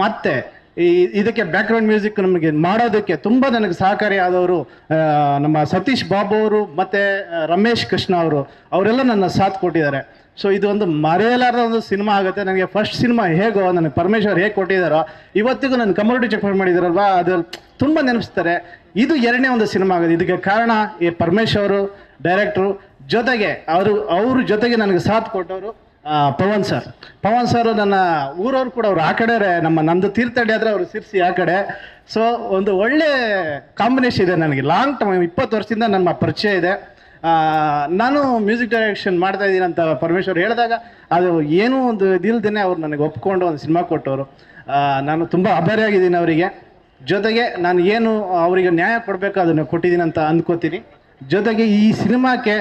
ಮತ್ತು ಇದಕ್ಕೆ ಬ್ಯಾಕ್ಗ್ರೌಂಡ್ ಮ್ಯೂಸಿಕ್ ನಮಗೆ ಮಾಡೋದಕ್ಕೆ ತುಂಬ ನನಗೆ ಸಹಕಾರಿಯಾದವರು ನಮ್ಮ ಸತೀಶ್ ಬಾಬು ಅವರು ಮತ್ತು ರಮೇಶ್ ಕೃಷ್ಣ ಅವರೆಲ್ಲ ನನ್ನ ಸಾಥ್ ಕೊಟ್ಟಿದ್ದಾರೆ. ಸೊ ಇದು ಒಂದು ಮರೆಯಲಾರದ ಒಂದು ಸಿನಿಮಾ ಆಗುತ್ತೆ. ನನಗೆ ಫಸ್ಟ್ ಸಿನಿಮಾ ಹೇಗೋ ನನಗೆ ಪರಮೇಶ್ವರ್ ಹೇಗೆ ಕೊಟ್ಟಿದ್ದಾರೋ ಇವತ್ತಿಗೂ ನನ್ನ ಕಮ್ಯುನಿಟಿ ಚೆಕ್ ಮಾಡಿದಾರಲ್ವಾ, ಅದು ತುಂಬ ನೆನಪಿಸ್ತಾರೆ. ಇದು ಎರಡನೇ ಒಂದು ಸಿನಿಮಾ ಆಗೋದು. ಇದಕ್ಕೆ ಕಾರಣ ಈ ಪರಮೇಶ್ವರು ಡೈರೆಕ್ಟ್ರು, ಜೊತೆಗೆ ಅವ್ರ ಜೊತೆಗೆ ನನಗೆ ಸಾಥ್ ಕೊಟ್ಟವರು ಪವನ್ ಸರ್ ನನ್ನ ಊರವ್ರು ಕೂಡ. ಅವರು ಆ ಕಡೆ, ನಮ್ಮದು ತೀರ್ಥಹಳ್ಳಿ ಆದರೆ ಅವರು ಸಿರ್ಸಿ ಆ ಕಡೆ. ಸೊ ಒಂದು ಒಳ್ಳೆ ಕಾಂಬಿನೇಷನ್ ಇದೆ. ನನಗೆ ಲಾಂಗ್ ಟೈಮ್ 20 ವರ್ಷದಿಂದ ನನ್ನ ಪರಿಚಯ ಇದೆ. ನಾನು ಮ್ಯೂಸಿಕ್ ಡೈರೆಕ್ಷನ್ ಮಾಡ್ತಾ ಇದ್ದೀನಿ ಅಂತ ಪರಮೇಶ್ವರ್ ಹೇಳಿದಾಗ ಅದು ಏನೂ ಒಂದು ಇದಿಲ್ದೇ ಅವ್ರು ನನಗೆ ಒಪ್ಕೊಂಡು ಒಂದು ಸಿನಿಮಾ ಕೊಟ್ಟವರು. ನಾನು ತುಂಬ ಆಭಾರಿಯಾಗಿದ್ದೀನಿ ಅವರಿಗೆ. ಜೊತೆಗೆ ನಾನು ಏನು ಅವರಿಗೆ ನ್ಯಾಯ ಕೊಡಬೇಕು ಅದನ್ನು ಕೊಟ್ಟಿದ್ದೀನಿ ಅಂತ ಅಂದ್ಕೋತೀನಿ. ಜೊತೆಗೆ ಈ ಸಿನಿಮಾಕ್ಕೆ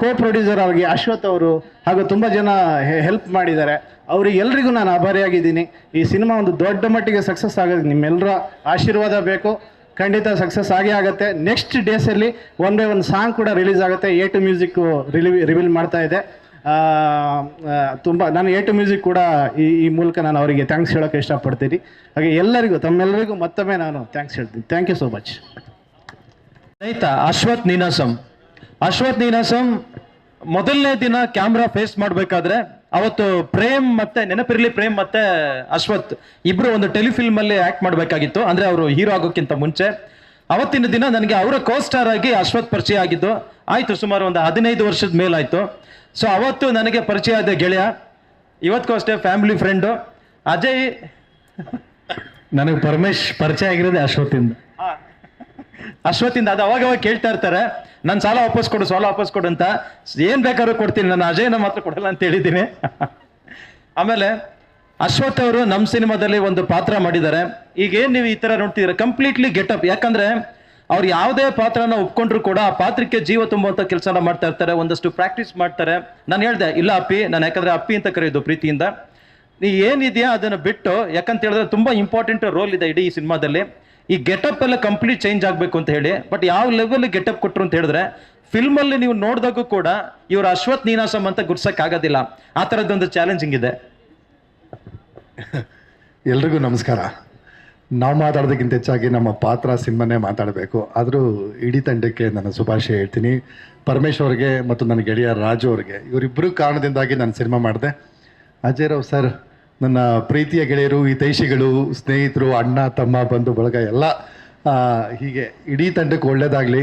ಕೋ ಪ್ರೊಡ್ಯೂಸರ್ ಅವರಿಗೆ ಅಶ್ವಥ್ ಅವರು ಹಾಗೂ ತುಂಬ ಜನ ಹೆಲ್ಪ್ ಮಾಡಿದ್ದಾರೆ. ಅವರಿಗೆಲ್ರಿಗೂ ನಾನು ಆಭಾರಿಯಾಗಿದ್ದೀನಿ. ಈ ಸಿನಿಮಾ ಒಂದು ದೊಡ್ಡ ಮಟ್ಟಿಗೆ ಸಕ್ಸಸ್ ಆಗೋದು ನಿಮ್ಮೆಲ್ಲರ ಆಶೀರ್ವಾದ ಬೇಕು. ಖಂಡಿತ ಸಕ್ಸಸ್ ಆಗೇ ಆಗುತ್ತೆ. ನೆಕ್ಸ್ಟ್ ಡೇಸಲ್ಲಿ ಒನ್ ಬೈ ಒನ್ ಸಾಂಗ್ ಕೂಡ ರಿಲೀಸ್ ಆಗುತ್ತೆ. A2 ಮ್ಯೂಸಿಕ್ ರಿವೀಲ್ ಮಾಡ್ತಾ ಇದೆ. ತುಂಬ ನಾನು A2 ಮ್ಯೂಸಿಕ್ ಕೂಡ ಈ ಮೂಲಕ ನಾನು ಅವರಿಗೆ ಥ್ಯಾಂಕ್ಸ್ ಹೇಳೋಕ್ಕೆ ಇಷ್ಟಪಡ್ತೀನಿ. ಹಾಗೆ ಎಲ್ಲರಿಗೂ, ತಮ್ಮೆಲ್ಲರಿಗೂ ಮತ್ತೊಮ್ಮೆ ನಾನು ಥ್ಯಾಂಕ್ಸ್ ಹೇಳ್ತೀನಿ. Thank you so much. ಸ್ನೇಹಿತ ಅಶ್ವಥ್ ನೀನಾಸಂ ಮೊದಲನೇ ದಿನ ಕ್ಯಾಮ್ರಾ ಫೇಸ್ ಮಾಡಬೇಕಾದ್ರೆ ಅವತ್ತು ನೆನಪಿರ್ಲಿ ಪ್ರೇಮ್ ಮತ್ತೆ ಅಶ್ವಥ್ ಇಬ್ರು ಒಂದು ಟೆಲಿಫಿಲ್ಮ್ ಅಲ್ಲಿ ಆಕ್ಟ್ ಮಾಡಬೇಕಾಗಿತ್ತು. ಅಂದ್ರೆ ಅವರು ಹೀರೋ ಆಗೋಕ್ಕಿಂತ ಮುಂಚೆ ಅವತ್ತಿನ ದಿನ ನನಗೆ ಅವರ ಕೋಸ್ಟಾರ್ ಆಗಿ ಅಶ್ವಥ್ ಪರಿಚಯ ಆಗಿದ್ದು ಆಯ್ತು. ಸುಮಾರು ಒಂದು 15 ವರ್ಷದ ಮೇಲಾಯ್ತು. ಸೊ ಅವತ್ತು ನನಗೆ ಪರಿಚಯ ಆದ ಗೆಳೆಯ, ಇವತ್ತಿಗೂ ಅಷ್ಟೇ ಫ್ಯಾಮಿಲಿ ಫ್ರೆಂಡು ಅಜಯ್. ನನಗೆ ಪರಮೇಶ್ ಪರಿಚಯ ಆಗಿರೋದೇ ಅಶ್ವತ್ತಿಂದ. ಅದು ಅವಾಗ ಕೇಳ್ತಾ ಇರ್ತಾರೆ, ನಾನು ಸಾಲ ವಾಪಸ್ ಕೊಡು ಅಂತ. ಏನ್ ಬೇಕಾದ್ರೂ ಕೊಡ್ತೀನಿ, ನಾನು ಅಜಯ್ನ ಮಾತ್ರ ಕೊಡಲ್ಲ ಅಂತ ಹೇಳಿದ್ದೀನಿ. ಆಮೇಲೆ ಅಶ್ವಥ್ ಅವರು ನಮ್ಮ ಸಿನಿಮಾದಲ್ಲಿ ಒಂದು ಪಾತ್ರ ಮಾಡಿದ್ದಾರೆ. ಈಗೇನು ನೀವು ಈ ತರ ನೋಡ್ತಿದ್ದೀರ ಕಂಪ್ಲೀಟ್ಲಿ ಗೆಟಪ್. ಯಾಕಂದ್ರೆ ಅವ್ರು ಯಾವುದೇ ಪಾತ್ರನ ಒಪ್ಕೊಂಡ್ರು ಕೂಡ ಆ ಪಾತ್ರಕ್ಕೆ ಜೀವ ತುಂಬುವಂತ ಕೆಲಸನ ಮಾಡ್ತಾ ಇರ್ತಾರೆ. ಒಂದಷ್ಟು ಪ್ರಾಕ್ಟೀಸ್ ಮಾಡ್ತಾರೆ. ನಾನು ಹೇಳ್ದೆ ಇಲ್ಲ ಅಪ್ಪಿ, ನಾನು ಯಾಕಂದ್ರೆ ಅಪ್ಪಿ ಅಂತ ಕರೆಯೋದು ಪ್ರೀತಿಯಿಂದ. ನೀ ಏನಿದೆಯಾ ಅದನ್ನು ಬಿಟ್ಟು, ಯಾಕಂತ ಹೇಳಿದ್ರೆ ತುಂಬಾ ಇಂಪಾರ್ಟೆಂಟ್ ರೋಲ್ ಇದೆ ಇಡೀ ಈ ಸಿನಿಮಾದಲ್ಲಿ. ಈ ಗೆಟಪ್ ಎಲ್ಲ ಕಂಪ್ಲೀಟ್ ಚೇಂಜ್ ಆಗಬೇಕು ಅಂತ ಹೇಳಿ. ಬಟ್ ಯಾವ ಲೆವೆಲ್ ಗೆಟಪ್ ಕೊಟ್ಟರು ಅಂತ ಹೇಳಿದ್ರೆ ಫಿಲ್ಮಲ್ಲಿ ನೀವು ನೋಡಿದಾಗೂ ಕೂಡ ಇವರು ಅಶ್ವಥ್ ನೀನಾಸಂ ಅಂತ ಗುರ್ಸಕ್ ಆಗೋದಿಲ್ಲ. ಆ ಥರದ್ದೊಂದು ಚಾಲೆಂಜಿಂಗ್ ಇದೆ. ಎಲ್ರಿಗೂ ನಮಸ್ಕಾರ. ನಾವು ಮಾತಾಡೋದಕ್ಕಿಂತ ಹೆಚ್ಚಾಗಿ ನಮ್ಮ ಪಾತ್ರ ಸಿನಿಮಾನೇ ಮಾತಾಡಬೇಕು. ಆದರೂ ಇಡೀ ತಂಡಕ್ಕೆ ನಾನು ಶುಭಾಶಯ ಹೇಳ್ತೀನಿ. ಪರಮೇಶ್ ಅವ್ರಿಗೆ ಮತ್ತು ನನ್ನ ಗೆಳೆಯ ರಾಜು ಅವ್ರಿಗೆ, ಇವರಿಬ್ಬರು ಕಾರಣದಿಂದಾಗಿ ನಾನು ಸಿನಿಮಾ ಮಾಡಿದೆ. ಅಜಯ್ ರಾವ್ ಸರ್ ನನ್ನ ಪ್ರೀತಿಯ ಗೆಳೆಯರು, ಹಿತೈಷಿಗಳು, ಸ್ನೇಹಿತರು, ಅಣ್ಣ ತಮ್ಮ ಬಂಧು ಬಳಗ ಎಲ್ಲ ಹೀಗೆ ಇಡೀ ತಂಡಕ್ಕೆ ಒಳ್ಳೇದಾಗಲಿ.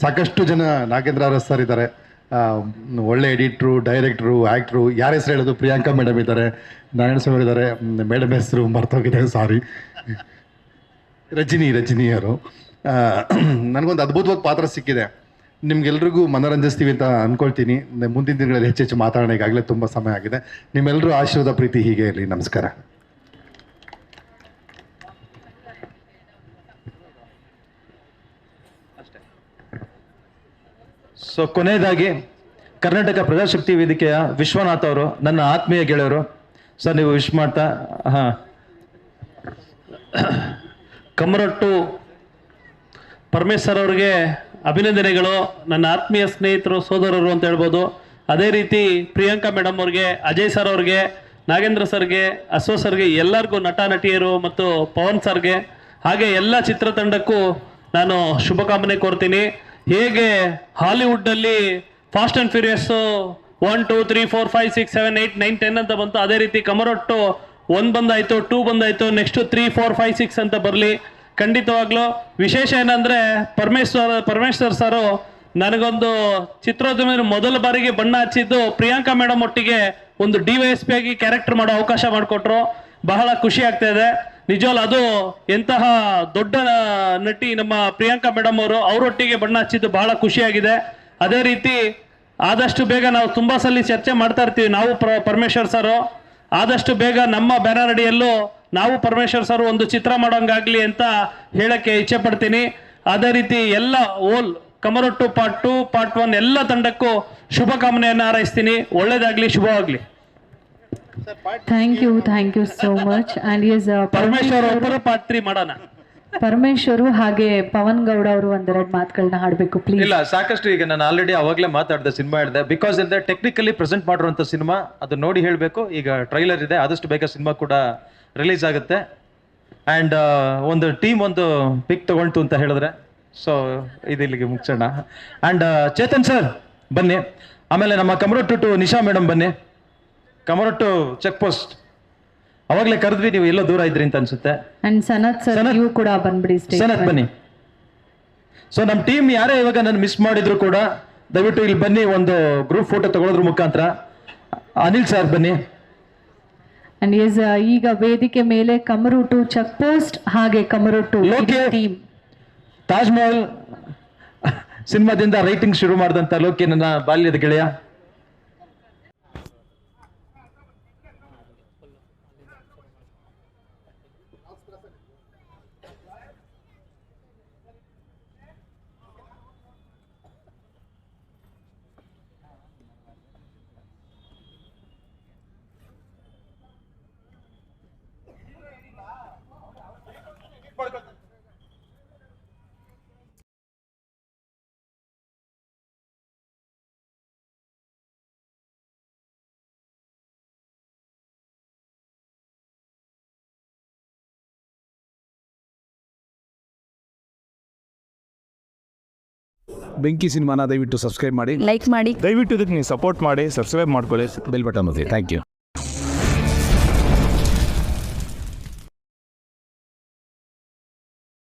ಸಾಕಷ್ಟು ಜನ ನಾಗೇಂದ್ರ ಅರಸ್ ಸರ್ ಇದ್ದಾರೆ, ಒಳ್ಳೆ ಎಡಿಟ್ರು, ಡೈರೆಕ್ಟ್ರು, ಆ್ಯಕ್ಟ್ರು, ಯಾರ ಹೆಸರು ಹೇಳೋದು, ಪ್ರಿಯಾಂಕಾ ಮೇಡಮ್ ಇದ್ದಾರೆ, ನಾರಾಯಣ ಸ್ವಾಮಿ ಇದ್ದಾರೆ, ಮೇಡಮ್ ಹೆಸರು ಮರ್ತೋಗಿದೆ, ಸಾರಿ, ರಜನಿಯವರು. ನನಗೊಂದು ಅದ್ಭುತವಾದ ಪಾತ್ರ ಸಿಕ್ಕಿದೆ. ನಿಮ್ಗೆಲ್ರಿಗೂ ಮನರಂಜಿಸ್ತೀವಿ ಅಂತ ಅಂದ್ಕೊಳ್ತೀನಿ. ಮುಂದಿನ ದಿನಗಳಲ್ಲಿ ಹೆಚ್ಚೆಚ್ಚು ಮಾತಾಡೋಣ, ಈಗಾಗಲೇ ತುಂಬ ಸಮಯ ಆಗಿದೆ. ನಿಮ್ಮೆಲ್ಲರೂ ಆಶೀರ್ವಾದ ಪ್ರೀತಿ ಹೀಗೆ ಇರಲಿ. ನಮಸ್ಕಾರ. ಸೊ ಕೊನೆಯದಾಗಿ ಕರ್ನಾಟಕ ಪ್ರಜಾಶಕ್ತಿ ವೇದಿಕೆಯ ವಿಶ್ವನಾಥ್ ಅವರು, ನನ್ನ ಆತ್ಮೀಯ ಗೆಳೆಯರು. ಸರ್ ನೀವು ವಿಶ್ ಮಾಡ್ತಾ. ಹಾಂ, ಕಮರೊಟ್ಟು ಪರಮೇಶ್ವರ್ ಅವ್ರಿಗೆ ಅಭಿನಂದನೆಗಳು, ನನ್ನ ಆತ್ಮೀಯ ಸ್ನೇಹಿತರು, ಸೋದರರು ಅಂತ ಹೇಳ್ಬೋದು. ಅದೇ ರೀತಿ ಪ್ರಿಯಾಂಕಾ ಮೇಡಮ್ ಅವ್ರಿಗೆ, ಅಜಯ್ ಸರ್ ಅವ್ರಿಗೆ, ನಾಗೇಂದ್ರ ಸರ್ಗೆ, ಅಶ್ವ ಸರ್ಗೆ, ಎಲ್ಲರಿಗೂ ನಟ ನಟಿಯರು ಮತ್ತು ಪವನ್ ಸರ್ಗೆ, ಹಾಗೆ ಎಲ್ಲ ಚಿತ್ರತಂಡಕ್ಕೂ ನಾನು ಶುಭಕಾಮನೆ ಕೋರ್ತೀನಿ. ಹೇಗೆ ಹಾಲಿವುಡ್ನಲ್ಲಿ ಫಾಸ್ಟ್ ಆ್ಯಂಡ್ ಫ್ಯೂರಿಯಸ್ಸು 1 2 3 4 5 6 7 8 9 10 ಅಂತ ಬಂತು, ಅದೇ ರೀತಿ ಕಮರೊಟ್ಟು 1 ಬಂದಾಯಿತು, 2 ಬಂದಾಯಿತು, ನೆಕ್ಸ್ಟು 3 4 5 6 ಅಂತ ಬರಲಿ. ಖಂಡಿತವಾಗ್ಲೂ ವಿಶೇಷ ಏನಂದರೆ ಪರಮೇಶ್ವರ್ ಸರು ನನಗೊಂದು ಚಿತ್ರೋದ್ಯಮದಲ್ಲಿ ಮೊದಲ ಬಾರಿಗೆ ಬಣ್ಣ ಹಚ್ಚಿದ್ದು ಪ್ರಿಯಾಂಕಾ ಮೇಡಮ್ ಒಟ್ಟಿಗೆ ಒಂದು DYSP ಆಗಿ ಕ್ಯಾರೆಕ್ಟರ್ ಮಾಡೋ ಅವಕಾಶ ಮಾಡಿಕೊಟ್ರು. ಬಹಳ ಖುಷಿ ಆಗ್ತಾ ಇದೆ ನಿಜವಲ್ಲ. ಅದು ಎಂತಹ ದೊಡ್ಡ ನಟಿ ನಮ್ಮ ಪ್ರಿಯಾಂಕಾ ಮೇಡಮ್ ಅವರು, ಅವರೊಟ್ಟಿಗೆ ಬಣ್ಣ ಹಚ್ಚಿದ್ದು ಬಹಳ ಖುಷಿಯಾಗಿದೆ. ಅದೇ ರೀತಿ ಆದಷ್ಟು ಬೇಗ ನಾವು ತುಂಬ ಸಲ ಚರ್ಚೆ ಮಾಡ್ತಾ ಇರ್ತೀವಿ, ನಾವು ಪರಮೇಶ್ವರ್ ಸರು ಆದಷ್ಟು ಬೇಗ ನಮ್ಮ ಬ್ಯಾನರ್ ಅಡಿಯಲ್ಲೂ ನಾವು ಪರಮೇಶ್ವರ್ ಸರ್ ಒಂದು ಚಿತ್ರ ಮಾಡೋಂಗಾಗ್ಲಿ ಅಂತ ಹೇಳಕ್ಕೆ ಇಚ್ಛೆ ಪಡ್ತೀನಿ. ಅದೇ ರೀತಿ ಎಲ್ಲ ಓಲ್ ಕಮರೊಟ್ಟು ಪಾರ್ಟ್ 2 ಪಾರ್ಟ್ 1 ಎಲ್ಲ ತಂಡಕ್ಕೂ ಶುಭಕಾಮನೆಯನ್ನು ಹಾರೈಸ್ತೀನಿ. ಒಳ್ಳೇದಾಗ್ಲಿ, ಶುಭವಾಗ್ಲಿ. Thank you so much. And S Parameshwar ಒಬ್ಬರು ಪಾರ್ಟ್ 3 ಮಾಡೋಣ. ಪರಮೇಶ್ವರು ಹಾಗೆ ಪವನ್ ಗೌಡ ಅವರು ಒಂದೆರಡು ಮಾತುಗಳನ್ನ ಹಾಡಬೇಕು ಪ್ಲೀಸ್. ಇಲ್ಲ, ಸಾಕಷ್ಟು ಈಗ ನಾನು ಆಲ್ರೆಡಿ ಅವಾಗಲೇ ಮಾತಾಡಿದೆ, ಸಿನಿಮಾ ಹೇಳಿದೆ. ಬಿಕಾಸ್ ಇಂದ ಟೆಕ್ನಿಕಲಿ ಪ್ರೆಸೆಂಟ್ ಮಾಡಿರುವಂಥ ಸಿನಿಮಾ, ಅದು ನೋಡಿ ಹೇಳಬೇಕು. ಈಗ ಟ್ರೈಲರ್ ಇದೆ, ಆದಷ್ಟು ಬೇಗ ಸಿನಿಮಾ ಕೂಡ ರಿಲೀಸ್ ಆಗುತ್ತೆ. ಆ್ಯಂಡ್ ಒಂದು ಟೀಮ್ ಒಂದು ಪಿಕ್ ತಗೊಳ್ತು ಅಂತ ಹೇಳಿದ್ರೆ, ಸೊ ಇದು ಇಲ್ಲಿಗೆ ಮುಗಿಸೋಣ. ಆ್ಯಂಡ್ ಚೇತನ್ ಸರ್ ಬನ್ನಿ, ಆಮೇಲೆ ನಮ್ಮ ಕಮರೊಟ್ಟು ಟು ನಿಶಾ ಮೇಡಮ್ ಬನ್ನಿ. ಕಮರೊಟ್ಟು ಚೆಕ್ ಪೋಸ್ಟ್ ಅವಾಗಲೇ ಕರೆದ್ವಿ, ನೀವು ಎಲ್ಲೋ ದೂರ ಇದ್ರಿ ಅಂತ ಅನ್ಸುತ್ತೆ. ಅಂಡ್ ಸನತ್ ಸರ್ ನೀವು ಕೂಡ ಬಂದ್ಬಿಡಿ. ಸನತ್ ಬನ್ನಿ. ಸೊ ನಮ್ಮ ಟೀಮ್ ಯಾರೇ ಇವಾಗ ನಾನು ಮಿಸ್ ಮಾಡಿದ್ರು ಕೂಡ ದಯವಿಟ್ಟು ಇಲ್ಲಿ ಬನ್ನಿ, ಒಂದು ಗ್ರೂಪ್ ಫೋಟೋ ತಗೊಳ್ಳೋದ್ರ ಮುಖಾಂತರ. ಅನಿಲ್ ಸರ್ ಬನ್ನಿ. ಅಂಡ್ ಎಸ್ ಈಗ ವೇದಿಕೆ ಮೇಲೆ ಕಮರೊಟ್ಟು ಚೆಕ್ ಪೋಸ್ಟ್ ಹಾಗೆ ಕಮರೊಟ್ಟು ಟೀಮ್. ತಾಜ್ ಮಹಲ್ ಸಿನಿಮಾದಿಂದ ರೈಟಿಂಗ್ ಶುರು ಮಾಡಿದಂತ ಲೋಕಿ, ನನ್ನ ಬಾಲ್ಯದ ಗೆಳೆಯ. ಬೆಂಕಿ ಸಿನಿಮಾನ ದಯವಿಟ್ಟು ಸಬ್ಸ್ಕ್ರೈಬ್ ಮಾಡಿ, ಲೈಕ್ ಮಾಡಿ, ದಯವಿಟ್ಟು ಇದಕ್ಕೆ ನೀವು ಸಪೋರ್ಟ್ ಮಾಡಿ, ಸಬ್ಸ್ಕ್ರೈಬ್ ಮಾಡ್ಕೊಳ್ಳಿ, ಬೆಲ್ ಬಟನ್ ಒತ್ತಿ. Thank you.